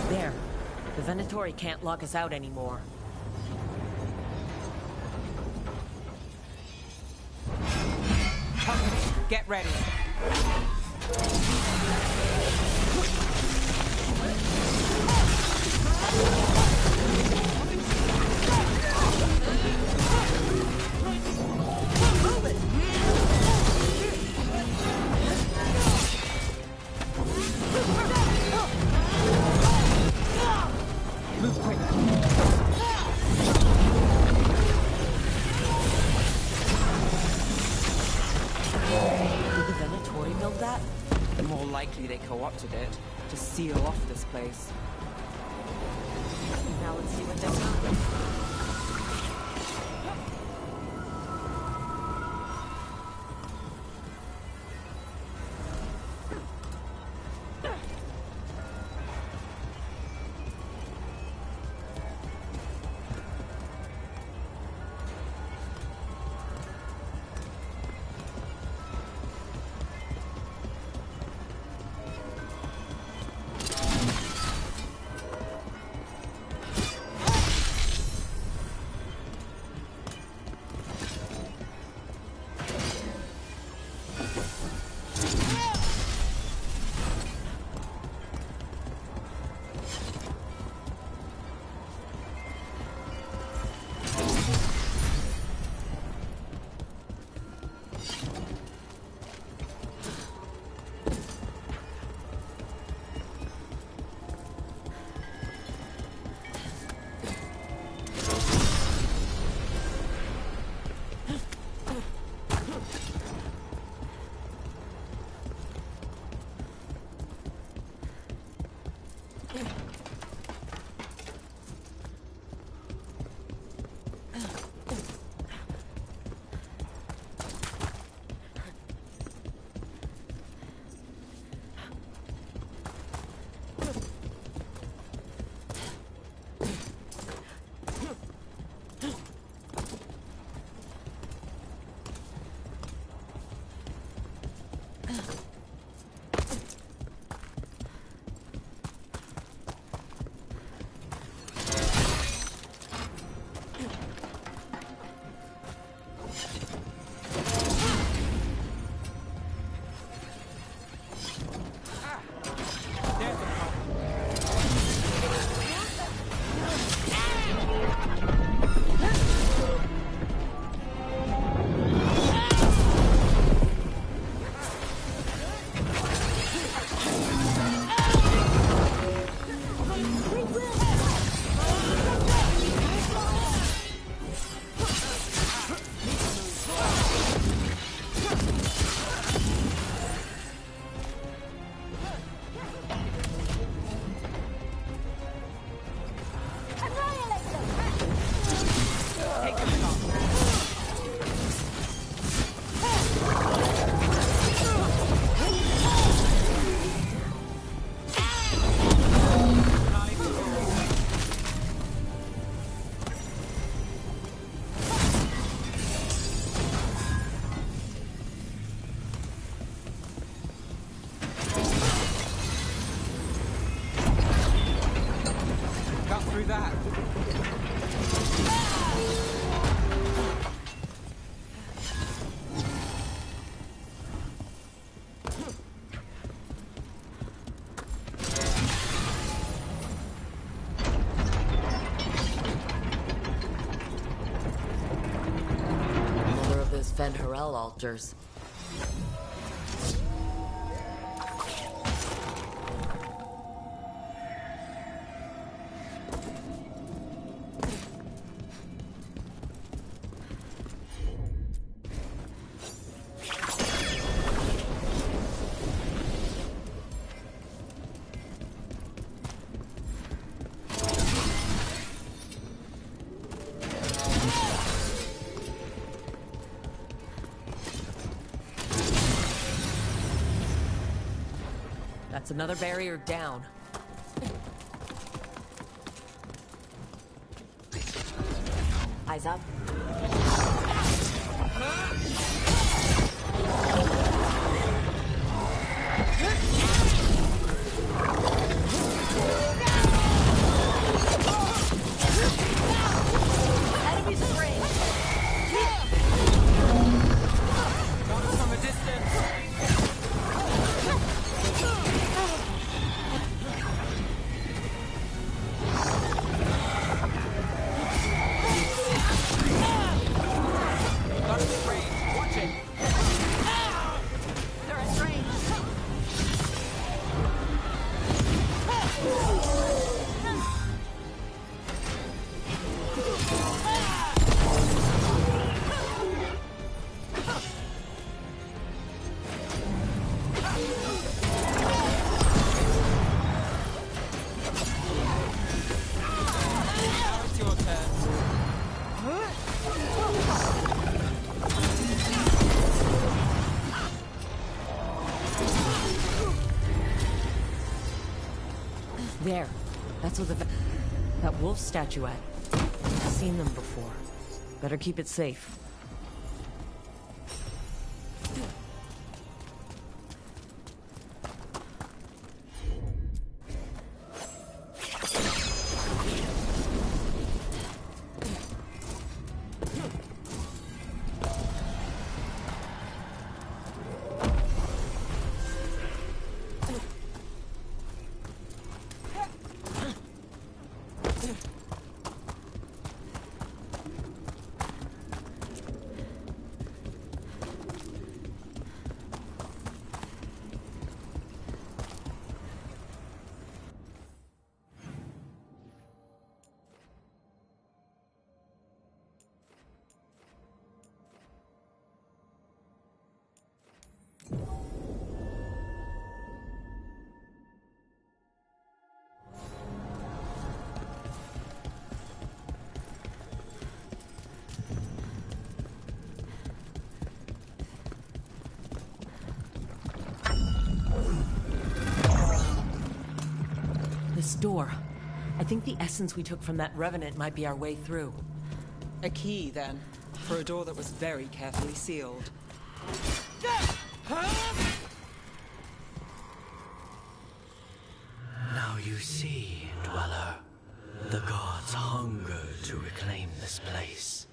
D: There. The Venatori can't lock us out anymore.
U: Get ready.
D: Move quick. Did the Venatori build that?
U: More likely they co-opted it to seal off this place.
D: Now let's see what they've done.
P: that?
H: Another of those Fen Harel altars. That's another barrier down. Eyes up.
B: Enemies at range.
P: Got it from a distance. Got it in range. Watch it.
B: They're at range.
P: Now it's your turn.
H: There. That's what that wolf statuette. I've seen them before. Better keep it safe. This door. I think the essence we took from that revenant might be our way through.
U: A key, then, for a door that was very carefully sealed.
G: Now you see, Dweller. The gods hunger to reclaim this place.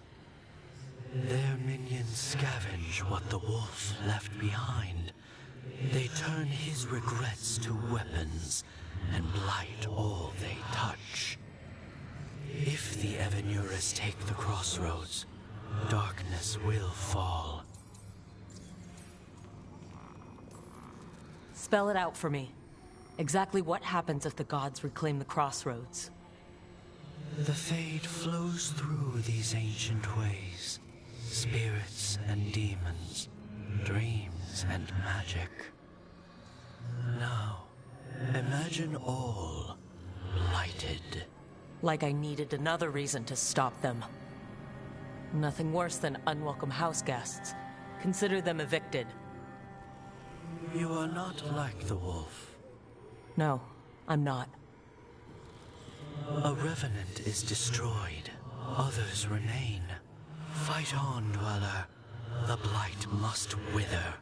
G: Their minions scavenge what the wolf left behind. They turn his regrets to weapons and blight all they touch. If the Evanuras take the crossroads, darkness will fall.
H: Spell it out for me. Exactly what happens if the gods reclaim the crossroads?
G: The Fade flows through these ancient ways. Spirits and demons, dreams and magic. Now, imagine all blighted.
H: Like I needed another reason to stop them. Nothing worse than unwelcome house guests. Consider them evicted.
G: You are not like the wolf.
H: No, I'm not.
G: A revenant is destroyed, others remain. Fight on, Dweller. The blight must wither.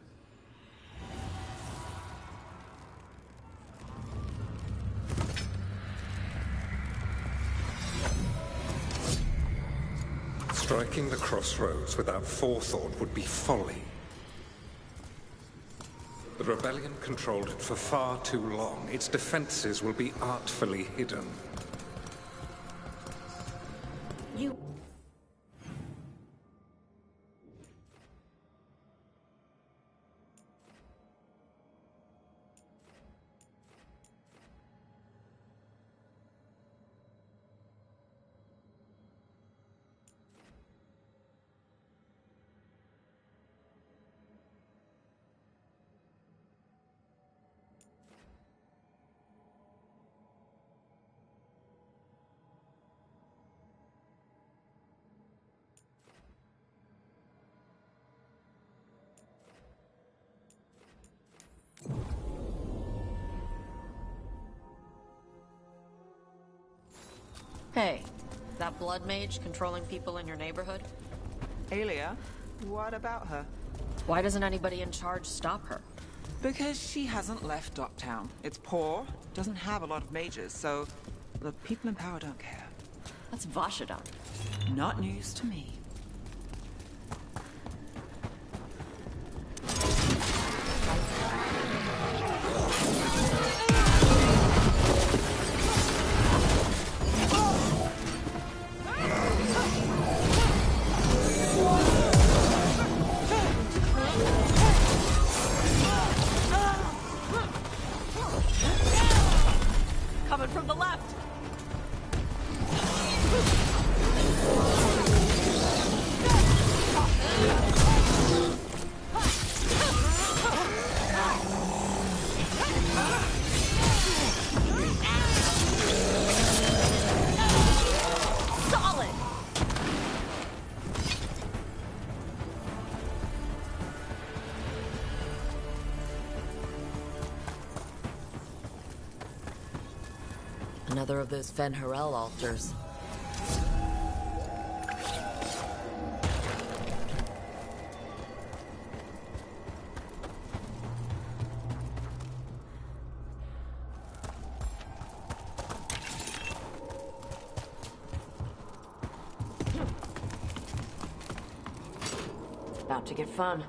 E: Striking the crossroads without forethought would be folly. The rebellion controlled it for far too long. Its defenses will be artfully hidden.
F: You...
H: Hey, that blood mage controlling people in your neighborhood?
U: Aelia? What about her?
H: Why doesn't anybody in charge stop her?
U: Because she hasn't left Docktown. It's poor, doesn't have a lot of mages, so the people in power don't care.
H: That's Vashadan.
U: Not news to me.
B: Coming from the left! Solid!
H: Another of those Fen Harel altars. About to get fun.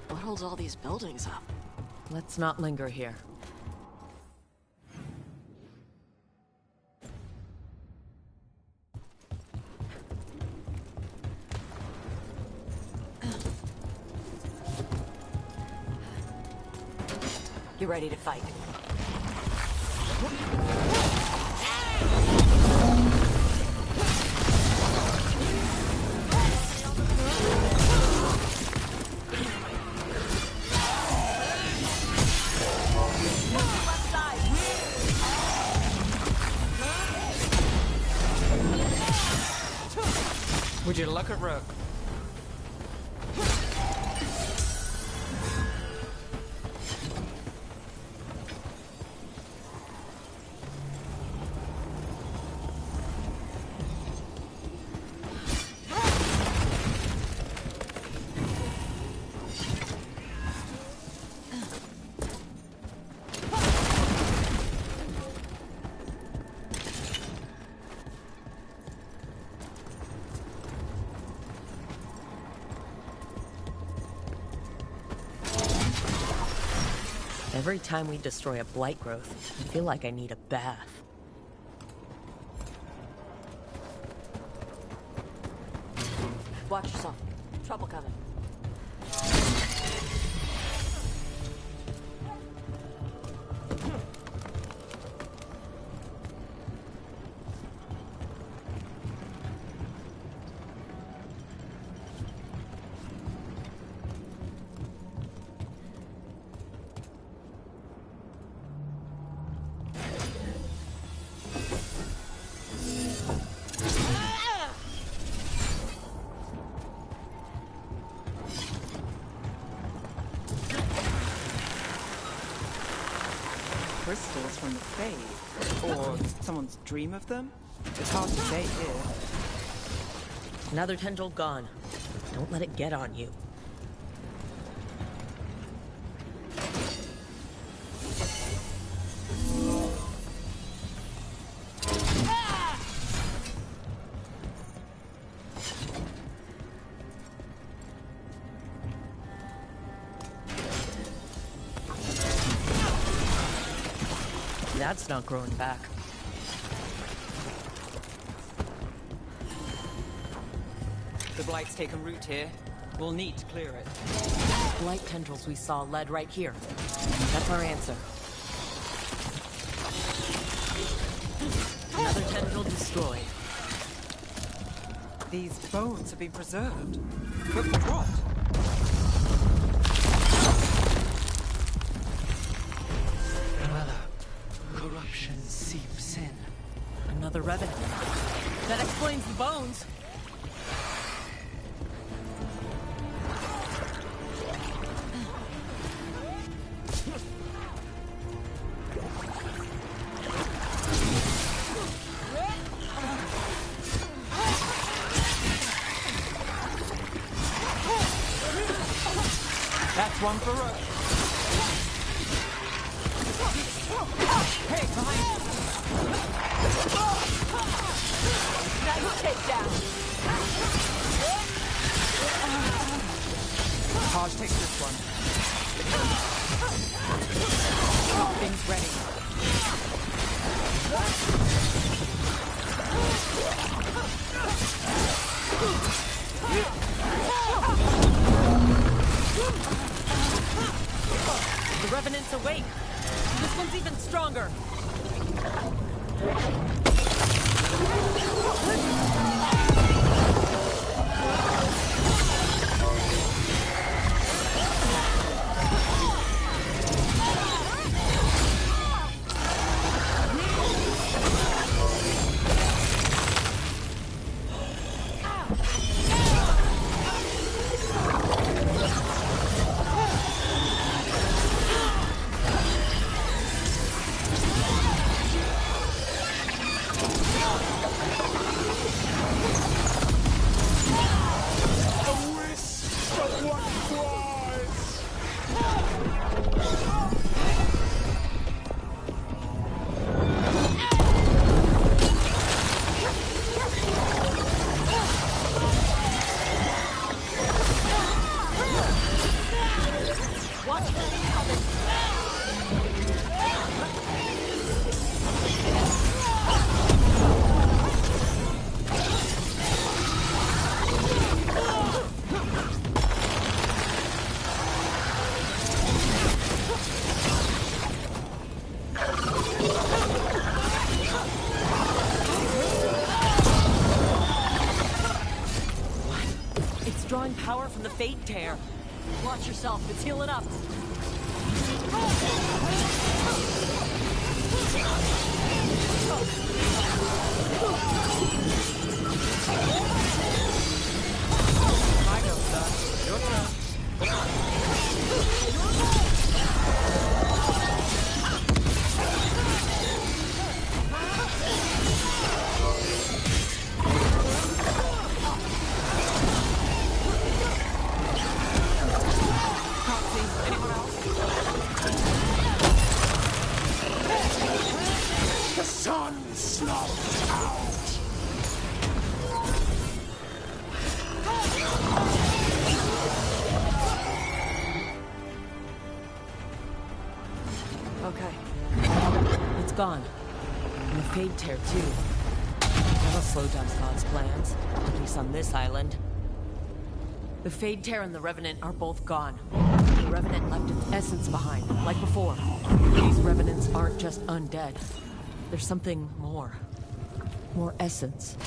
H: What holds all these buildings up? Let's not linger here.
D: You ready to fight?
P: Would you look at Rook?
H: Every time we destroy a blight growth, I feel like I need a bath.
D: Watch yourself. Trouble coming.
U: Crystals from the Fade. Or someone's dream of them? It's hard to say here.
H: Another tendril gone. Don't let it get on you. That's not growing back.
U: The Blight's taken root here. We'll need to clear it.
H: Blight tendrils we saw led right here. That's our answer. Another tendril destroyed.
U: These bones have been preserved. But for what?
G: Corruption seeps in.
H: Another revenant. That explains the bones.
U: That's one for Rook. Hey, behind you!
B: Nice takedown.
U: Haj takes this one. Things ready.
H: The Revenant's awake. This one's even stronger. Drawing power from the Fade Tear. Watch yourself, it's healing up.
U: I go, son. Your turn.
N: The sun snuffed out.
O: okay?
H: It's gone. And the Fade Tear, too. That'll slow down God's plans, at least on this island. The Fade Tear and the Revenant are both gone. The Revenant left its essence behind, like before. These Revenants aren't just undead. There's something more. More essence.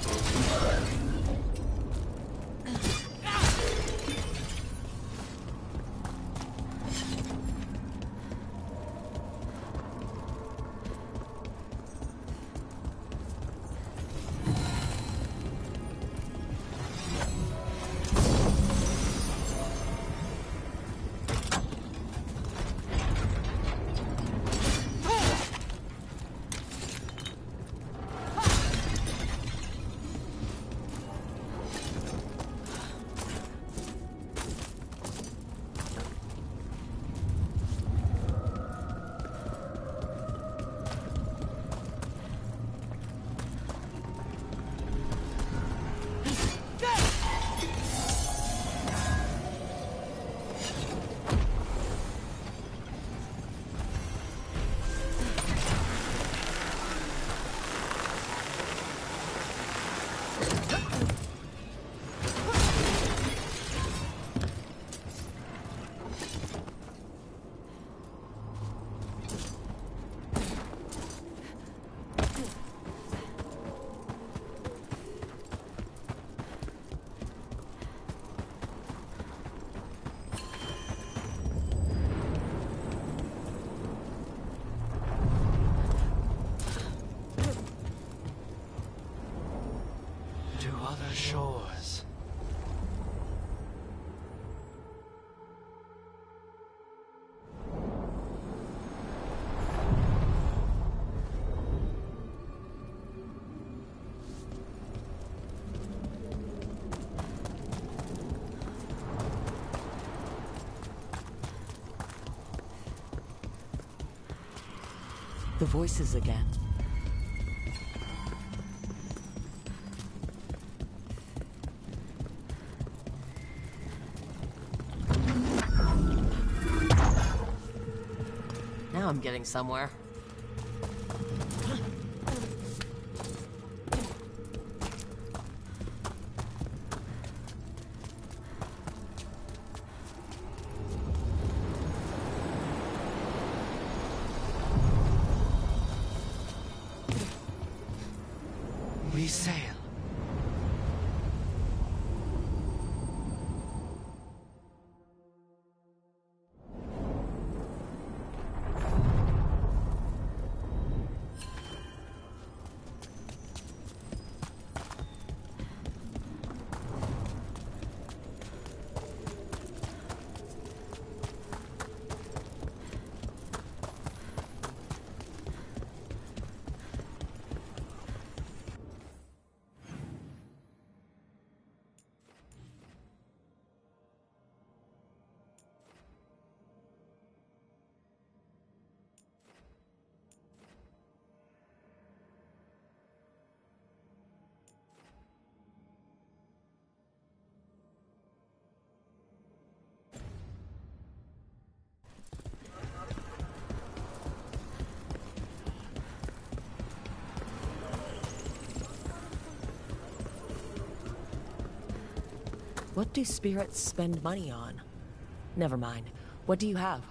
G: Shores.
H: The voices again. Now I'm getting somewhere.
G: We sail.
H: What do spirits spend money on? Never mind. What do you have?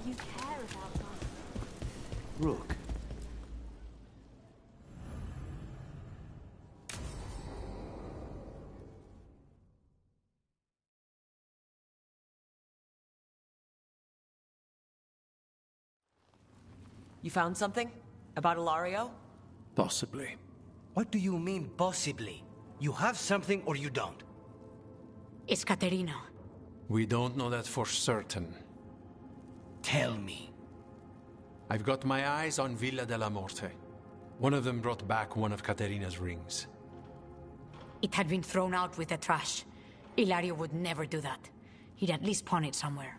S: You care about us.
J: Rook.
H: You found something? About Ilario?
N: Possibly.
G: What do you mean, possibly? You have something or you don't?
K: It's Caterina.
N: We don't know that for certain.
G: Tell me.
N: I've got my eyes on Villa della Morte. One of them brought back one of Caterina's rings.
K: It had been thrown out with the trash. Ilario would never do that. He'd at least pawn it somewhere.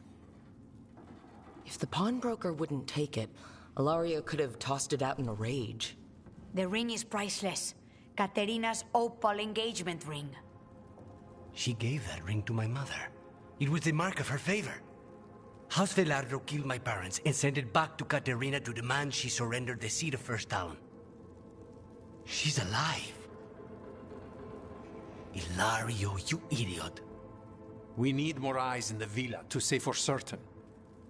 H: If the pawnbroker wouldn't take it, Ilario could have tossed it out in a rage.
K: The ring is priceless. Caterina's opal engagement ring.
G: She gave that ring to my mother. It was the mark of her favor. House Velardo killed my parents and sent it back to Caterina to demand she surrender the seat of First Talon. She's alive. Ilario, you idiot.
N: We need more eyes in the villa to say for certain.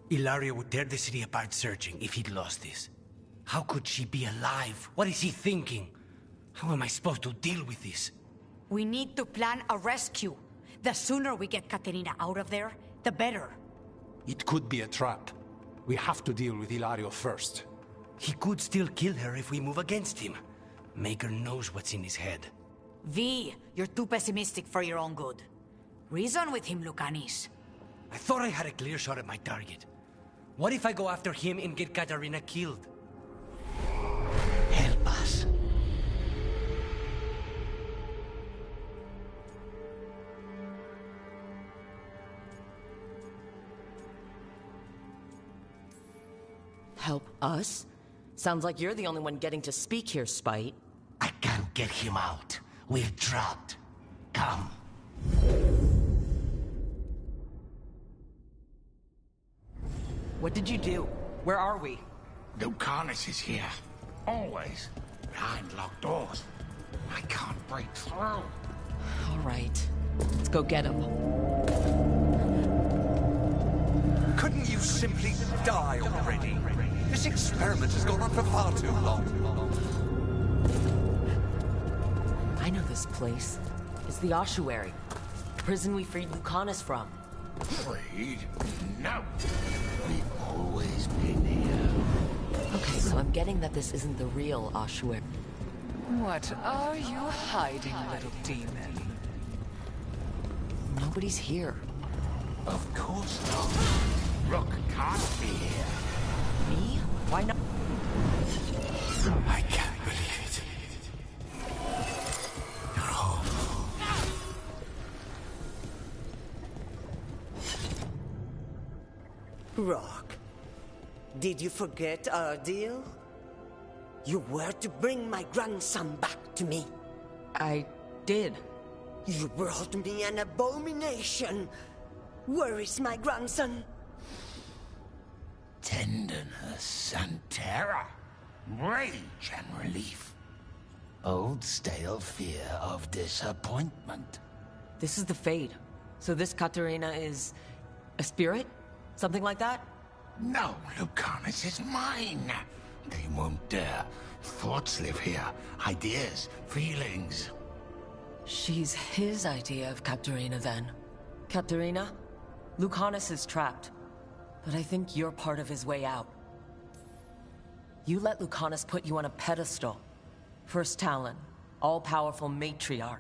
G: Ilario would tear the city apart searching if he'd lost this. How could she be alive? What is he thinking? How am I supposed to deal with this?
K: We need to plan a rescue. The sooner we get Caterina out of there, the better.
N: It could be a trap. We have to deal with Ilario first.
G: He could still kill her if we move against him. Maker knows what's in his head.
K: V, you're too pessimistic for your own good. Reason with him, Lucanis.
G: I thought I had a clear shot at my target. What if I go after him and get Caterina killed? Help us.
H: Help us? Sounds like you're the only one getting to speak here, Spite.
G: I can't get him out. We're trapped. Come.
H: What did you do? Where are we?
C: Lucanus is here. Always. Behind locked doors. I can't break through.
H: All right. Let's go get him.
V: Couldn't you simply die already? This experiment has gone on for far too long.
H: I know this place. It's the ossuary. The prison we freed Lucanus from.
C: Freed? No. We've always been here.
H: Okay, so I'm getting that this isn't the real ossuary.
W: What are you hiding, little demon?
H: Nobody's here.
C: Of course not. Rook can't be here.
H: Me? Why not?
V: I can't believe it. You're home.
X: Rock, did you forget our deal? You were to bring my grandson back to me.
H: I did.
X: You brought me an abomination. Where is my grandson?
C: Tenderness and terror. Rage and relief. Old stale fear of disappointment.
H: This is the Fade. So this Caterina is a spirit? Something like that?
C: No, Lucanus is mine. They won't dare. Thoughts live here. Ideas, feelings.
H: She's his idea of Caterina, then. Caterina, Lucanus is trapped. But I think you're part of his way out. You let Lucanus put you on a pedestal. First Talon, all-powerful matriarch.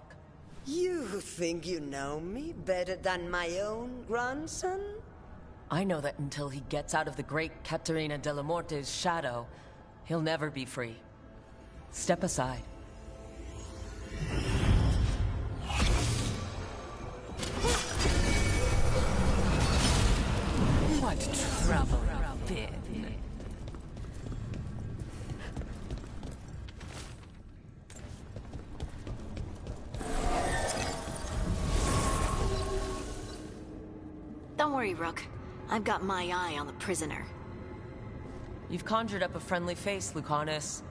X: You think you know me better than my own grandson?
H: I know that until he gets out of the great Caterina della Morte's shadow, he'll never be free. Step aside.
W: What trouble you've been.
A: Don't worry, Rook. I've got my eye on the prisoner.
H: You've conjured up a friendly face, Lucanus.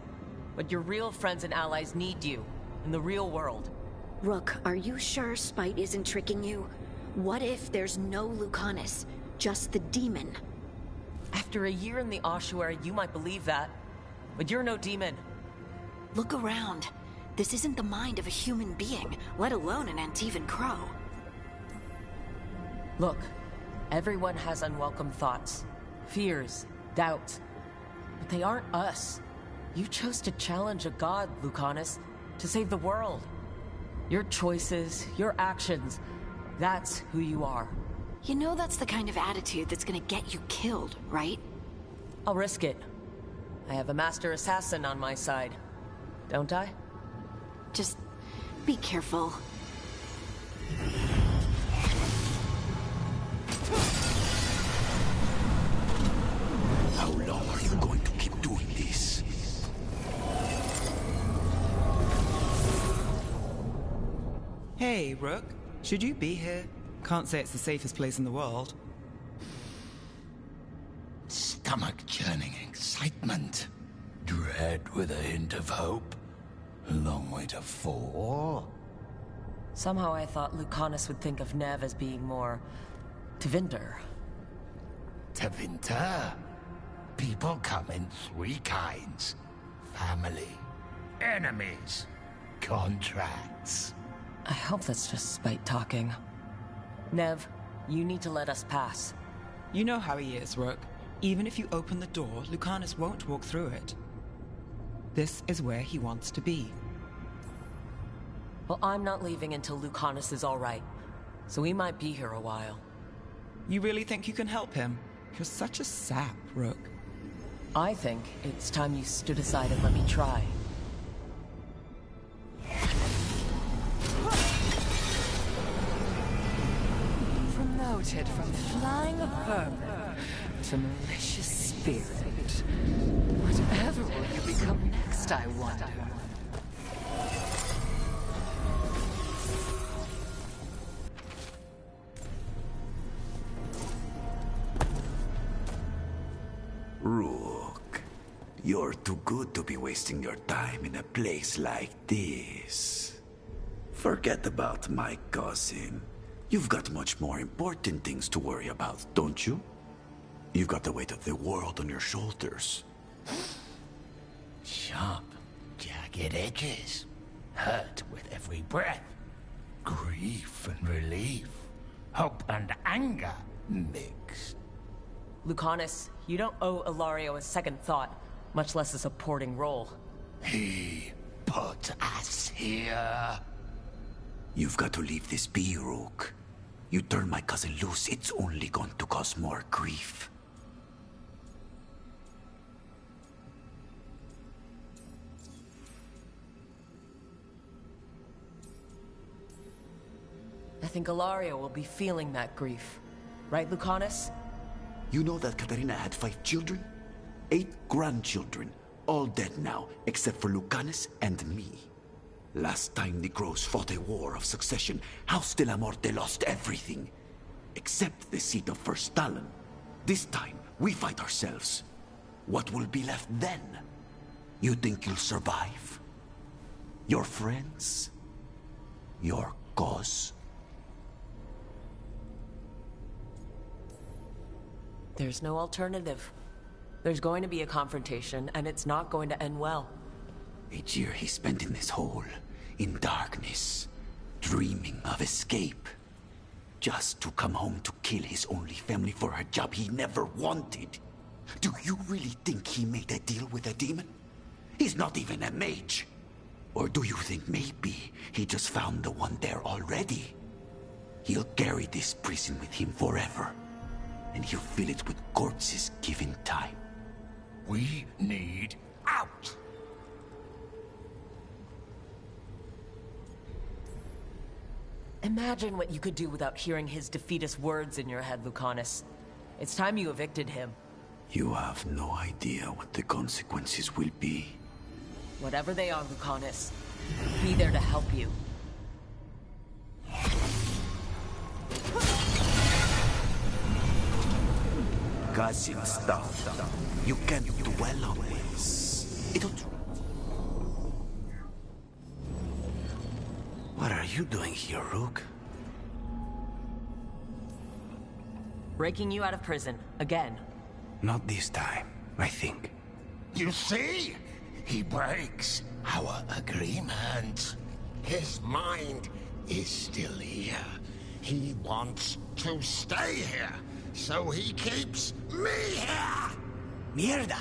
H: But your real friends and allies need you, in the real world.
A: Rook, are you sure Spite isn't tricking you? What if there's no Lucanus, just the demon?
H: After a year in the ossuary, you might believe that. But you're no demon.
A: Look around. This isn't the mind of a human being, let alone an Antivan Crow.
H: Look, everyone has unwelcome thoughts, fears, doubts. But they aren't us. You chose to challenge a god, Lucanus, to save the world. Your choices, your actions, that's who you are.
A: You know that's the kind of attitude that's gonna get you killed, right?
H: I'll risk it. I have a master assassin on my side. Don't I?
A: Just be careful.
C: How long are you going to keep doing this?
U: Hey, Rook. Should you be here? Can't say it's the safest place in the world.
C: Stomach-churning excitement. Dread with a hint of hope. Long way to fall.
H: Somehow I thought Lucanus would think of Nev as being more... Tevinter.
C: Tevinter? People come in three kinds. Family, enemies, contracts.
H: I hope that's just spite talking. Nev, you need to let us pass.
U: You know how he is, Rook. Even if you open the door, Lucanus won't walk through it. This is where he wants to be.
H: Well, I'm not leaving until Lucanus is all right. So we might be here a while.
U: You really think you can help him? You're such a sap, Rook.
H: I think it's time you stood aside and let me try.
W: Promoted from flying vermin to malicious spirit. Whatever will you become next, I wonder?
I: Rook, you're too good to be wasting your time in a place like this. Forget about my cousin. You've got much more important things to worry about, don't you? You've got the weight of the world on your shoulders.
C: Sharp, jagged edges. Hurt with every breath. Grief and relief. Hope and anger mixed.
H: Lucanus, you don't owe Ilario a second thought, much less a supporting role.
C: He put us here.
I: You've got to leave this be, Rook. You turn my cousin loose, it's only going to cause more grief.
H: I think Ilario will be feeling that grief. Right, Lucanus?
I: You know that Catarina had 5 children? 8 grandchildren, all dead now, except for Lucanus and me. Last time the Crows fought a war of succession, House de la Morte lost everything. Except the seat of First Talon. This time, we fight ourselves. What will be left then? You think you'll survive? Your friends? Your cause?
H: There's no alternative. There's going to be a confrontation, and it's not going to end well.
I: Each year he spent in this hole, in darkness, dreaming of escape. Just to come home to kill his only family for a job he never wanted. Do you really think he made a deal with a demon? He's not even a mage. Or do you think maybe he just found the one there already? He'll carry this prison with him forever. And he'll fill it with corpses given time.
C: We need out!
H: Imagine what you could do without hearing his defeatist words in your head, Lucanus. It's time you evicted him.
I: You have no idea what the consequences will be.
H: Whatever they are, Lucanus, be there to help you.
I: Cousin stuff. You can't dwell on this. It'll... What are you doing here, Rook?
H: Breaking you out of prison, again.
G: Not this time, I think.
C: You see? He breaks our agreement. His mind is still here. He wants to stay here, so he keeps me here!
G: Mierda!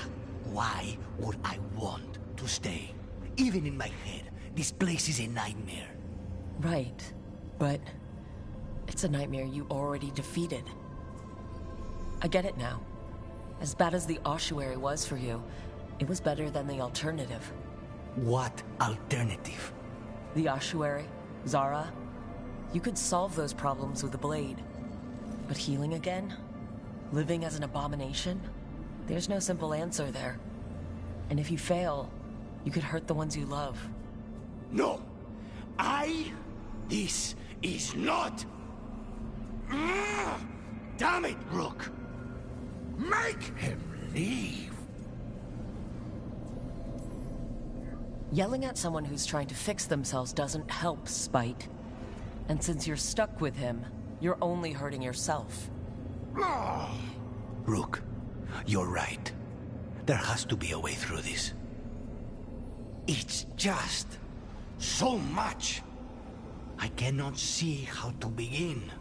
G: Why would I want to stay? Even in my head, this place is a nightmare.
H: Right, but it's a nightmare you already defeated. I get it now. As bad as the ossuary was for you, it was better than the alternative.
G: What alternative?
H: The ossuary, Zara. You could solve those problems with a blade. But healing again? Living as an abomination? There's no simple answer there. And if you fail, you could hurt the ones you love.
G: No! This is not... Damn it, Rook!
C: Make him leave!
H: Yelling at someone who's trying to fix themselves doesn't help, Spite. And since you're stuck with him, you're only hurting yourself.
G: Rook, you're right. There has to be a way through this. It's just... so much. I cannot see how to begin.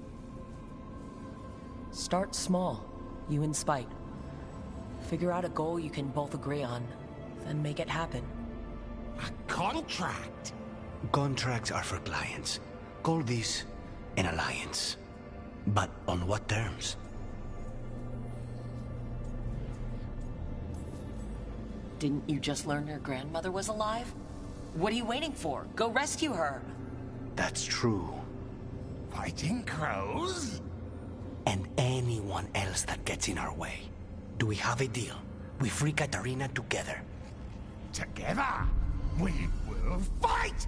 H: Start small, you and Spite. Figure out a goal you can both agree on, then make it happen.
C: A contract?
G: Contracts are for clients. Call this an alliance. But on what terms?
H: Didn't you just learn your grandmother was alive? What are you waiting for? Go rescue her!
G: That's true.
C: Fighting crows?
G: And anyone else that gets in our way. Do we have a deal? We free Katarina together.
C: Together? We will fight!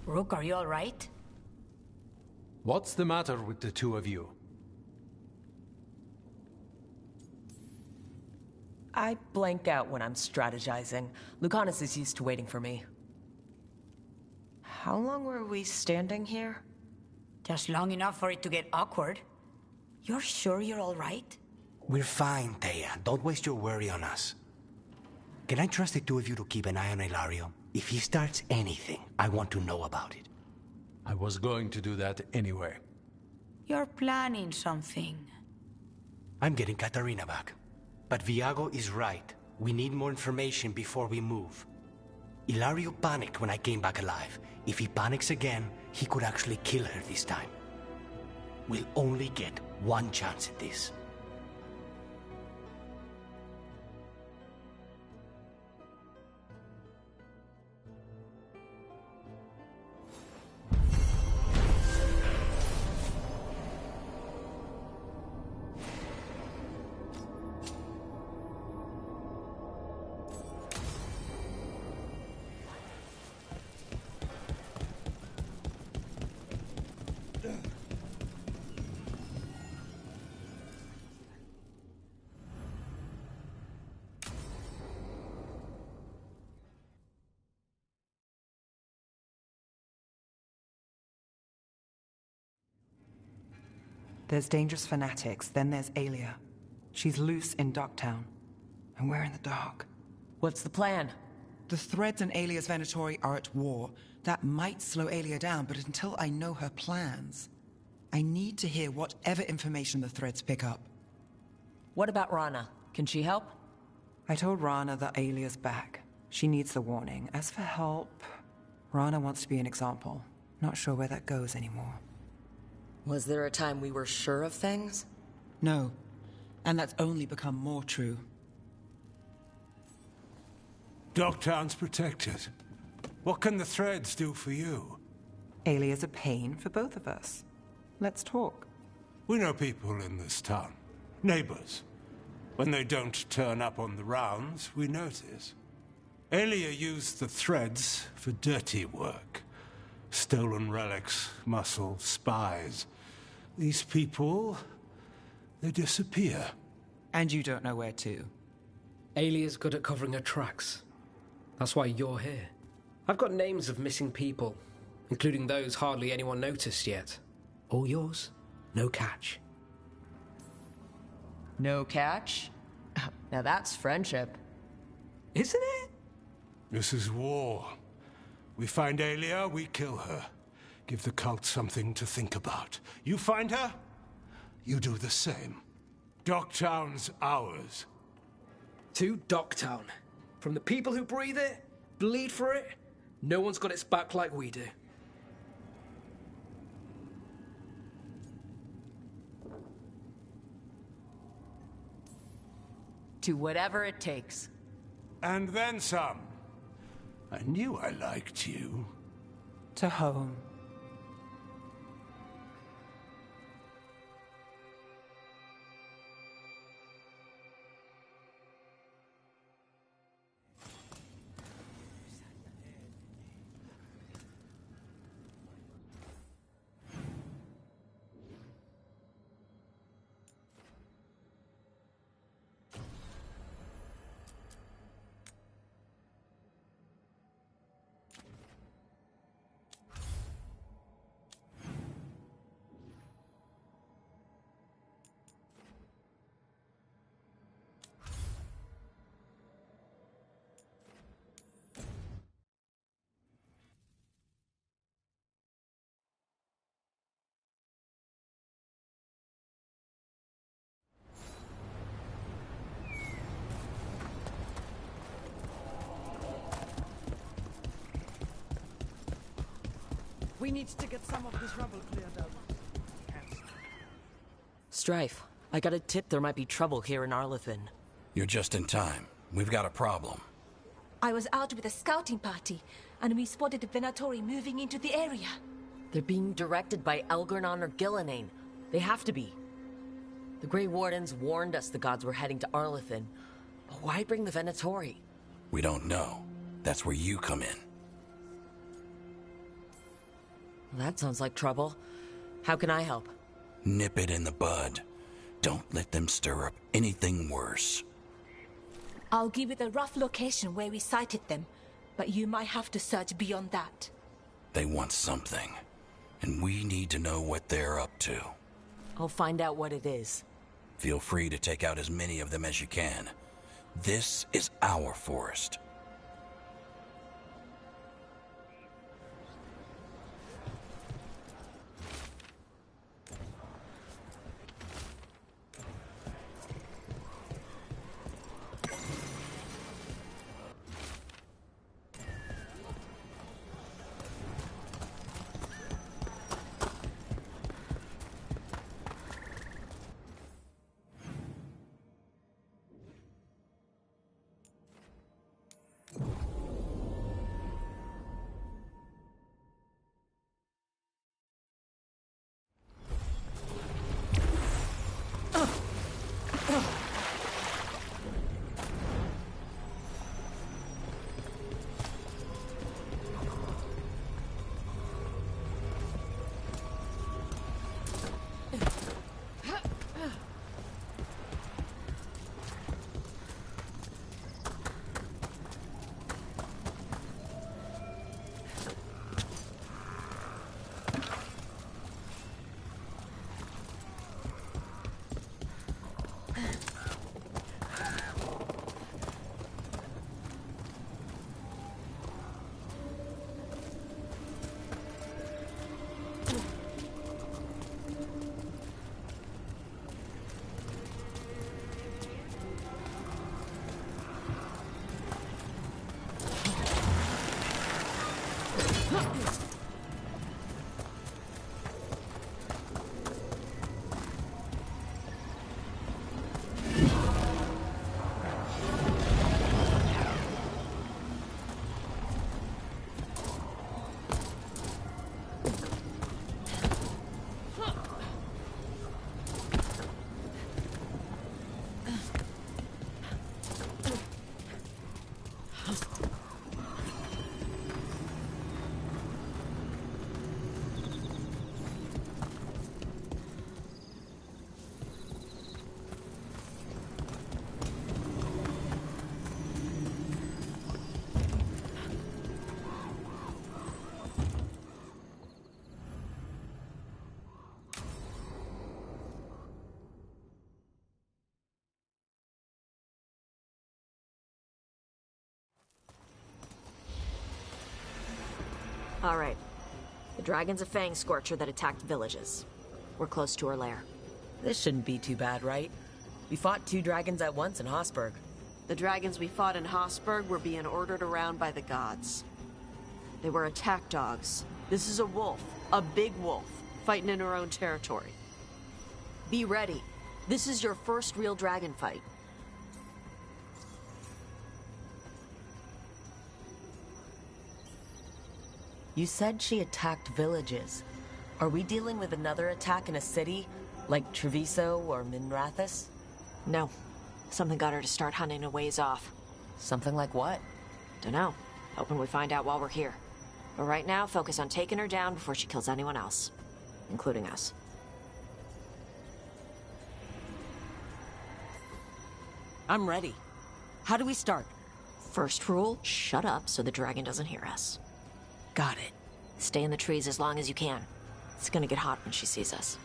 K: Rook, are you all right?
N: What's the matter with the two of you?
H: I blank out when I'm strategizing. Lucanus is used to waiting for me. How long were we standing here?
K: Just long enough for it to get awkward. You're sure you're all right?
G: We're fine, Thea. Don't waste your worry on us. Can I trust the two of you to keep an eye on Ilario? If he starts anything, I want to know about it.
N: I was going to do that anyway.
K: You're planning something.
G: I'm getting Katarina back. But Viago is right. We need more information before we move. Ilario panicked when I came back alive. If he panics again, he could actually kill her this time. We'll only get one chance at this.
U: There's dangerous fanatics, then there's Aelia. She's loose in Docktown, and we're in the dark.
H: What's the plan?
U: The Threads and Aelia's Venatori are at war. That might slow Aelia down, but until I know her plans, I need to hear whatever information the Threads pick up.
H: What about Rana? Can she help?
U: I told Rana that Aelia's back. She needs the warning. As for help, Rana wants to be an example. Not sure where that goes anymore.
H: Was there a time we were sure of things?
U: No. And that's only become more true.
L: Docktown's protected. What can the Threads do for you?
U: Aelia's a pain for both of us. Let's talk.
L: We know people in this town. Neighbors. When they don't turn up on the rounds, we notice. Aelia used the Threads for dirty work. Stolen relics, muscle, spies. These people, they disappear.
U: And you don't know where to?
M: Alia's good at covering her tracks. That's why you're here. I've got names of missing people, including those hardly anyone noticed yet. All yours, no catch.
H: No catch? Now that's friendship.
M: Isn't it?
L: This is war. We find Aelia, we kill her. Give the cult something to think about. You find her, you do the same. Docktown's ours.
M: To Docktown. From the people who breathe it, bleed for it, no one's got its back like we do.
H: To whatever it takes.
L: And then some. I knew I liked you.
U: To home.
P: We need to get some of this rubble cleared out.
H: Strife, I got a tip there might be trouble here in Arlethan.
Q: You're just in time. We've got a problem.
R: I was out with a scouting party, and we spotted the Venatori moving into the area.
H: They're being directed by Elgernon or Gillenane. They have to be. The Grey Wardens warned us the gods were heading to Arlethan. But why bring the Venatori?
Q: We don't know. That's where you come in.
H: That sounds like trouble. How can I help?
Q: Nip it in the bud. Don't let them stir up anything worse.
R: I'll give you the rough location where we sighted them, but you might have to search beyond that.
Q: They want something, and we need to know what they're up to.
H: I'll find out what it is.
Q: Feel free to take out as many of them as you can. This is our forest.
D: All right. The dragon's a fang scorcher that attacked villages. We're close to her lair.
H: This shouldn't be too bad, right? We fought 2 dragons at once in Hossberg.
D: The dragons we fought in Hossberg were being ordered around by the gods. They were attack dogs. This is a wolf, a big wolf, fighting in her own territory. Be ready. This is your first real dragon fight.
H: You said she attacked villages. Are we dealing with another attack in a city, like Treviso or Minrathous?
D: No. Something got her to start hunting a ways off.
H: Something like what?
D: Dunno. Hoping we find out while we're here. But right now, focus on taking her down before she kills anyone else. Including us.
H: I'm ready. How do we start?
D: First rule, shut up so the dragon doesn't hear us.
H: Got it.
D: Stay in the trees as long as you can. It's gonna get hot when she sees us.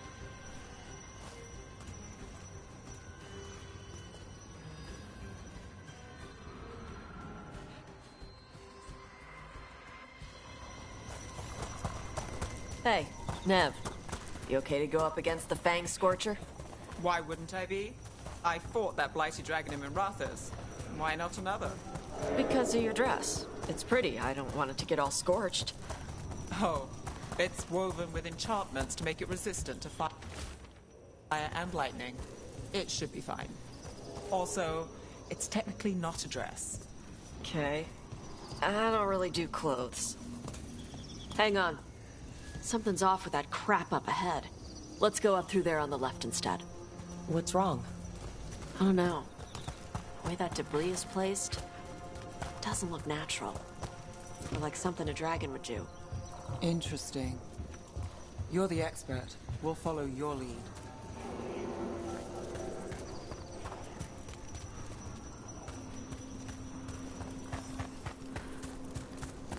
D: Hey, Nev. You okay to go up against the Fang Scorcher?
E: Why wouldn't I be? I fought that blighty dragon in Minrathous. Why not another?
D: Because of your dress. It's pretty. I don't want it to get all scorched.
E: Oh, it's woven with enchantments to make it resistant to fire and lightning. It should be fine. Also, it's technically not a dress.
D: Okay. I don't really do clothes. Hang on. Something's off with that crap up ahead. Let's go up through there on the left instead.
H: What's wrong?
D: I don't know. The way that debris is placed doesn't look natural. Or like something a dragon would do.
E: Interesting. You're the expert. We'll follow your lead.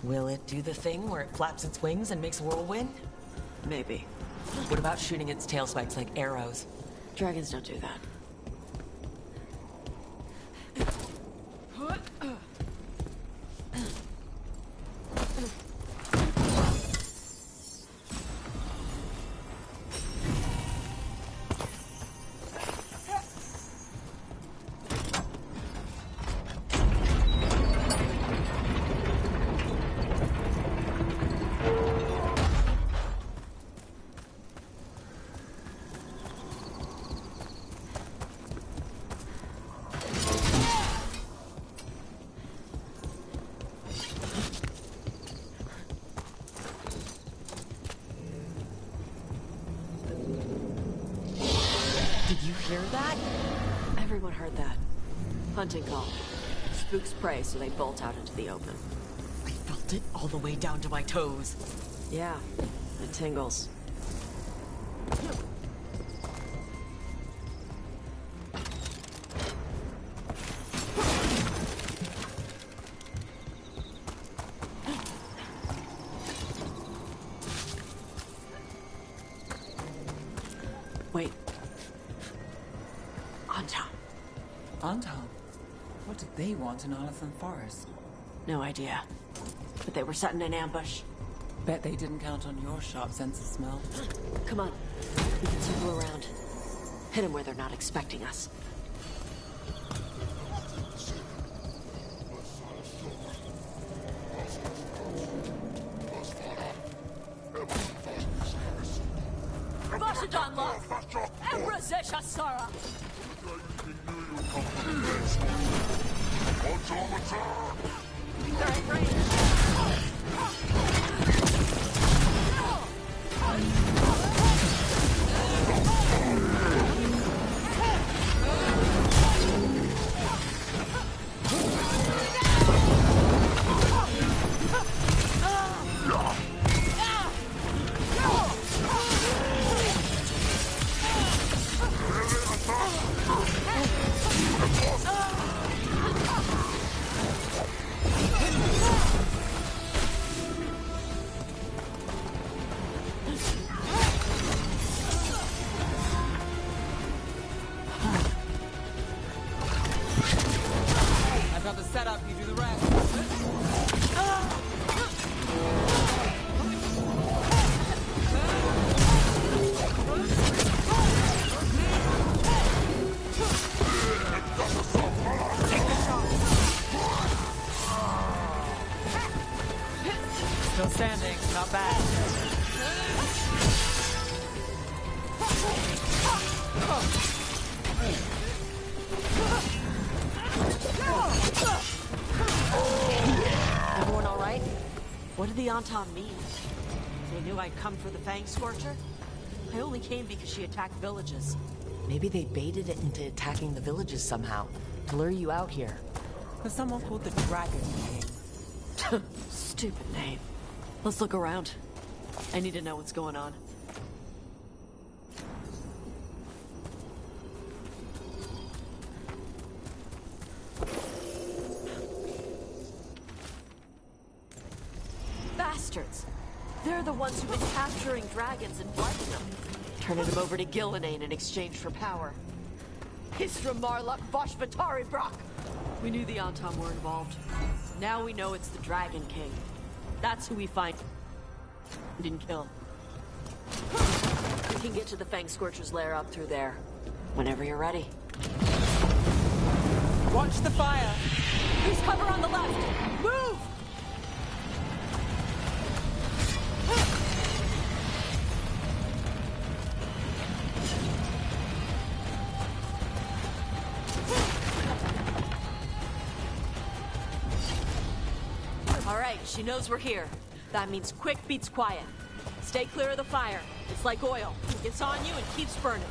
H: Will it do the thing where it flaps its wings and makes a whirlwind?
D: Maybe.
H: What about shooting its tail spikes like arrows?
D: Dragons don't do that.
H: Hear that?
D: Everyone heard that. Hunting call. Spooks prey, so they bolt out into the open.
H: I felt it all the way down to my toes.
D: Yeah, it tingles. Wait.
E: Anton? What did they want in Arlathan Forest?
D: No idea. But they were setting an ambush.
E: Bet they didn't count on your sharp sense of smell.
D: Come on. We can circle around. Hit them where they're not expecting us. Anton mean? They knew I'd come for the Fang Scorcher? I only came because she attacked villages.
H: Maybe they baited it into attacking the villages somehow, to lure you out here.
E: There's someone called the Dragon King.
D: Stupid name. Let's look around. I need to know what's going on. Bastards! They're the ones who've been capturing dragons and blighting them. Turning them over to Gillenane in exchange for power. Hisra Marluk Voshvatari Brock! We knew the Anton were involved. Now we know it's the Dragon King. That's who we find and kill. We can get to the Fang Scorcher's lair up through there. Whenever you're ready.
E: Watch the fire!
D: Use cover on the left! Move! All right, she knows we're here. That means quick beats quiet. Stay clear of the fire. It's like oil. It gets on you and keeps burning.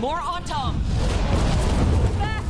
D: More Anton! Back!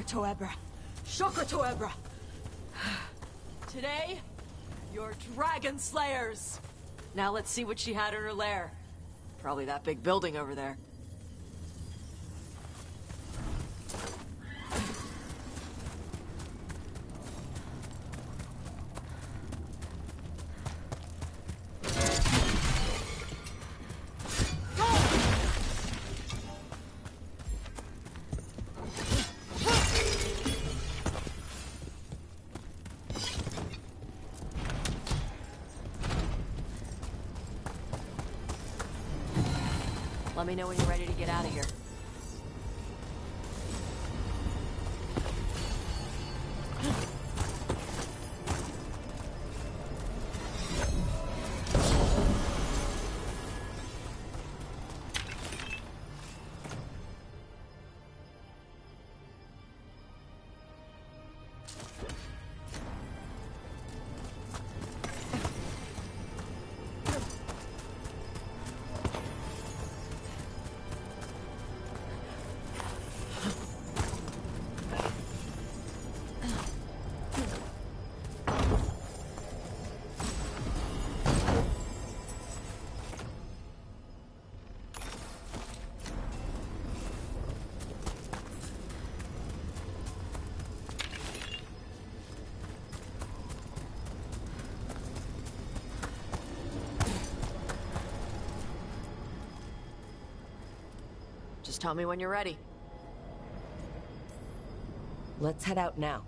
D: Toebra. Shoka Toebra. Today, you're dragon slayers. Now let's see what she had in her lair. Probably that big building over there. Let me know when you're ready to get out of here. Just tell me when you're ready.
H: Let's head out now.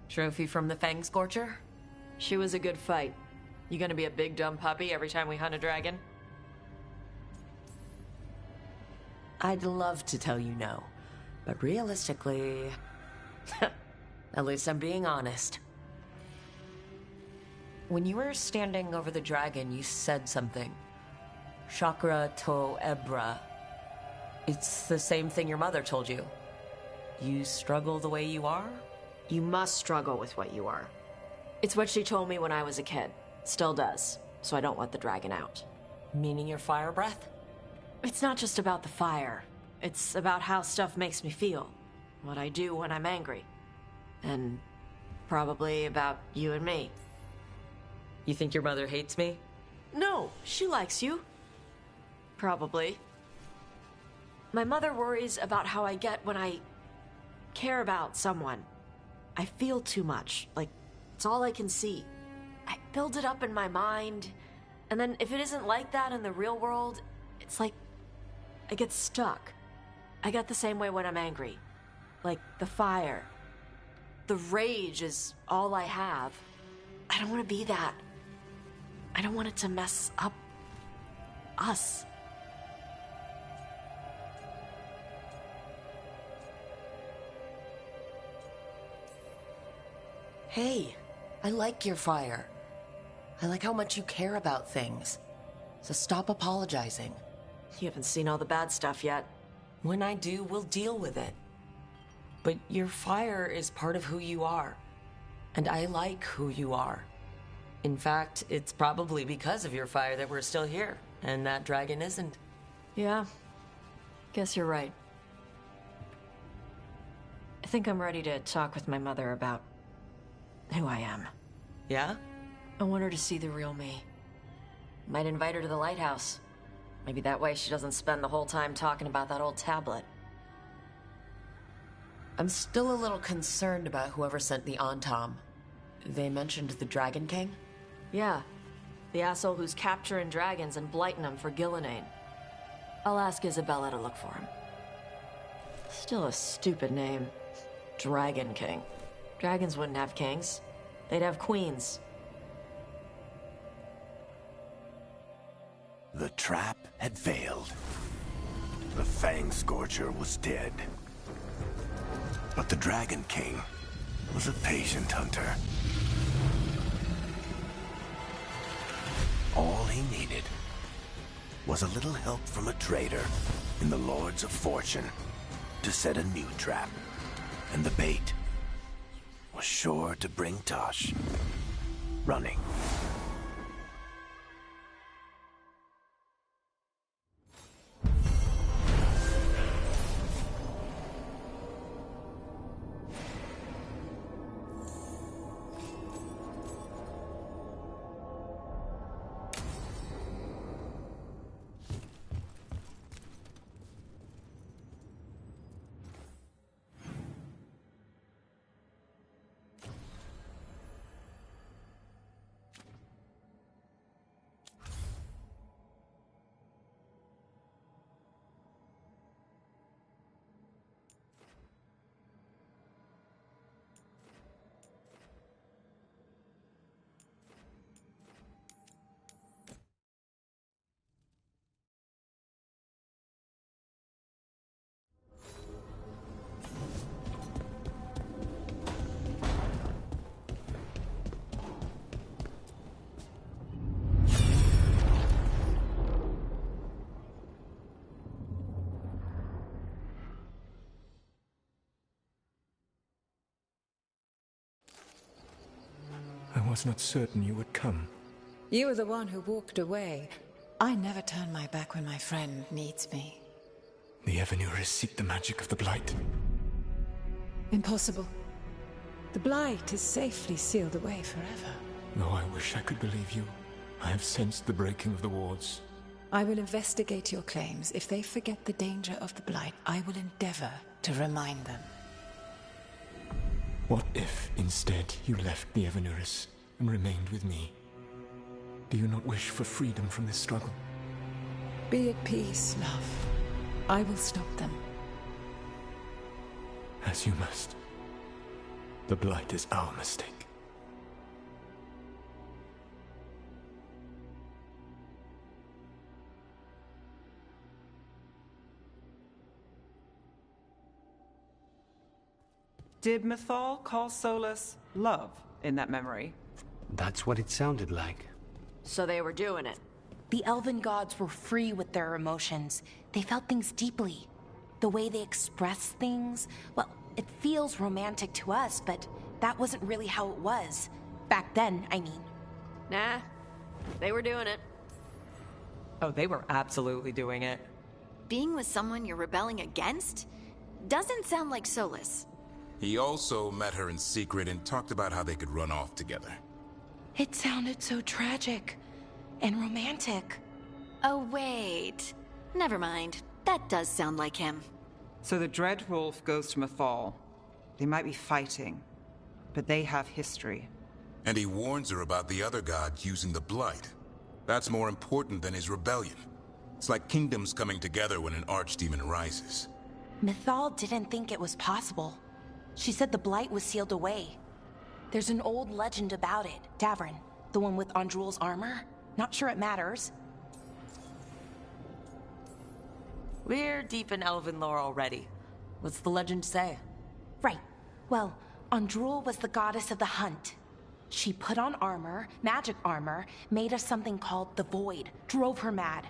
H: Trophy from the Fang Scorcher?
D: She was a good fight. You gonna be a big dumb puppy every time we hunt a dragon?
H: I'd love to tell you no, but realistically... At least I'm being honest. When you were standing over the dragon, you said something. Chakra to Ebra. It's the same thing your mother told you. You struggle the way you are?
D: You must struggle with what you are. It's what she told me when I was a kid. Still does. So I don't let the dragon out.
H: Meaning your fire breath?
D: It's not just about the fire. It's about how stuff makes me feel. What I do when I'm angry. And probably about you and me.
H: You think your mother hates me?
D: No, she likes you. Probably. My mother worries about how I get when I care about someone. I feel too much, like it's all I can see. I build it up in my mind, and then if it isn't like that in the real world, it's like I get stuck. I get the same way when I'm angry. Like the fire. The rage is all I have. I don't want to be that. I don't want it to mess up us.
H: Hey, I like your fire. I like how much you care about things. So stop apologizing.
D: You haven't seen all the bad stuff yet.
H: When I do, we'll deal with it. But your fire is part of who you are. And I like who you are. In fact, it's probably because of your fire that we're still here, and that dragon isn't.
D: Yeah, guess you're right. I think I'm ready to talk with my mother about who I am.
H: Yeah?
D: I want her to see the real me. Might invite her to the lighthouse. Maybe that way she doesn't spend the whole time talking about that old tablet.
H: I'm still a little concerned about whoever sent the Antam. They mentioned the Dragon King?
D: Yeah. The asshole who's capturing dragons and blighting them for Gillenane. I'll ask Isabella to look for him. Still a stupid name. Dragon King. Dragons wouldn't have kings. They'd have queens.
G: The trap had failed. The Fang Scorcher was dead. But the Dragon King was a patient hunter. All he needed was a little help from a trader in the Lords of Fortune to set a new trap. And the bait was sure to bring Tosh running.
B: was not certain you would come.
F: You were the one who walked away. I never turn my back when my friend needs me.
B: The Evanuris seek the magic of the Blight.
F: Impossible. The Blight is safely sealed away forever.
B: Though I wish I could believe you. I have sensed the breaking of the wards.
F: I will investigate your claims. If they forget the danger of the Blight, I will endeavor to remind them.
B: What if, instead, you left the Evanuris and remained with me? Do you not wish for freedom from this struggle?
F: Be at peace, love. I will stop them.
B: As you must. The Blight is our mistake.
E: Did Mythal call Solas love in that memory?
G: That's what it sounded like.
D: So they were doing it.
O: The elven gods were free with their emotions. They felt things deeply. The way they expressed things, well, it feels romantic to us, but that wasn't really how it was. Back then, I mean.
D: Nah, they were doing it.
E: Oh, they were absolutely doing it.
A: Being with someone you're rebelling against? Doesn't sound like Solas.
T: He also met her in secret and talked about how they could run off together.
O: It sounded so tragic and romantic.
A: Oh, wait. Never mind. That does sound like him.
U: So the Dread Wolf goes to Mythal. They might be fighting, but they have history.
T: And he warns her about the other gods using the Blight. That's more important than his rebellion. It's like kingdoms coming together when an archdemon rises.
O: Mythal didn't think it was possible. She said the Blight was sealed away. There's an old legend about it. Davrin, the one with Andrul's armor. Not sure it matters.
H: We're deep in elven lore already. What's the legend say?
O: Right. Well, Andrul was the goddess of the hunt. She put on armor, magic armor, made us something called the Void, drove her mad.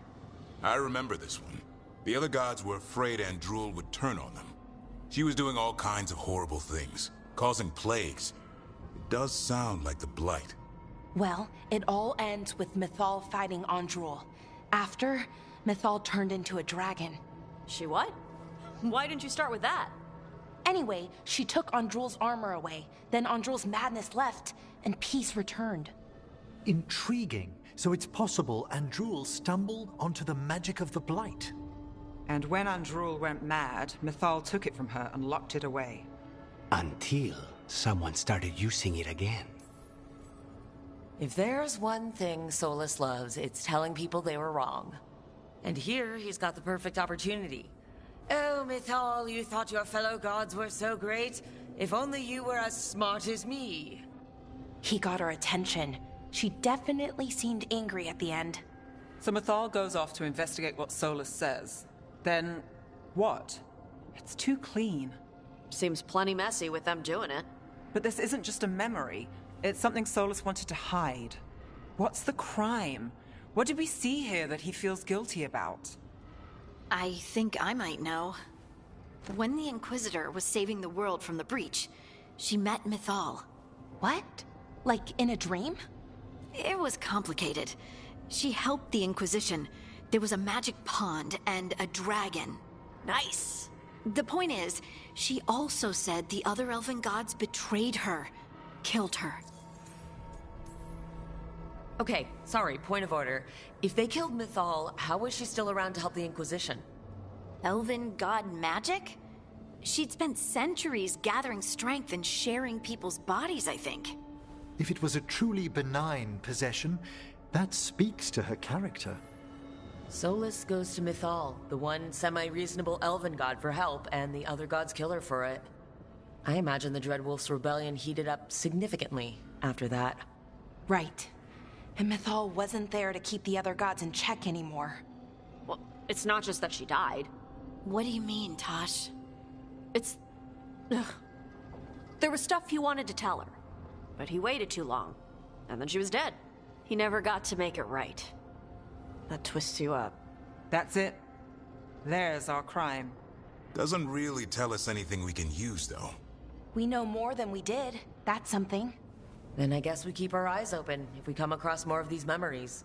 T: I remember this one. The other gods were afraid Andrul would turn on them. She was doing all kinds of horrible things, causing plagues. It does sound like the Blight.
O: Well, it all ends with Mythal fighting Andrul. After, Mythal turned into a dragon.
D: She what? Why didn't you start with that?
O: Anyway, she took Andrul's armor away. Then Andrul's madness left, and peace returned.
J: Intriguing. So it's possible Andrul stumbled onto the magic of the Blight.
U: And when Andrul went mad, Mythal took it from her and locked it away.
G: Until someone started using it again.
H: If there's one thing Solas loves, it's telling people they were wrong. And here, he's got the perfect opportunity. Oh, Mythal, you thought your fellow gods were so great? If only you were as smart as me.
O: He got her attention. She definitely seemed angry at the end.
E: So Mythal goes off to investigate what Solas says. Then, what? It's too clean.
D: Seems plenty messy with them doing it.
E: But this isn't just a memory. It's something Solas wanted to hide. What's the crime? What did we see here that he feels guilty about?
A: I think I might know. When the Inquisitor was saving the world from the breach, she met Mythal.
O: What? Like in a dream?
A: It was complicated. She helped the Inquisition. There was a magic pond and a dragon. Nice. The point is, she also said the other elven gods betrayed her, killed her.
H: Okay, sorry, point of order. If they killed Mythal, how was she still around to help the Inquisition?
A: Elven god magic? She'd spent centuries gathering strength and sharing people's bodies, I think.
J: If it was a truly benign possession, that speaks to her character.
H: Solas goes to Mythal, the one semi-reasonable elven god, for help, and the other gods kill her for it. I imagine the Dreadwolf's rebellion heated up significantly after that.
O: Right. And Mythal wasn't there to keep the other gods in check anymore.
D: Well, it's not just that she died.
A: What do you mean, Tosh?
D: It's... Ugh. There was stuff he wanted to tell her, but he waited too long, and then she was dead. He never got to make it right. That twists you up.
U: That's it. There's our crime.
T: Doesn't really tell us anything we can use, though.
O: We know more than we did. That's something.
H: Then I guess we keep our eyes open if we come across more of these memories.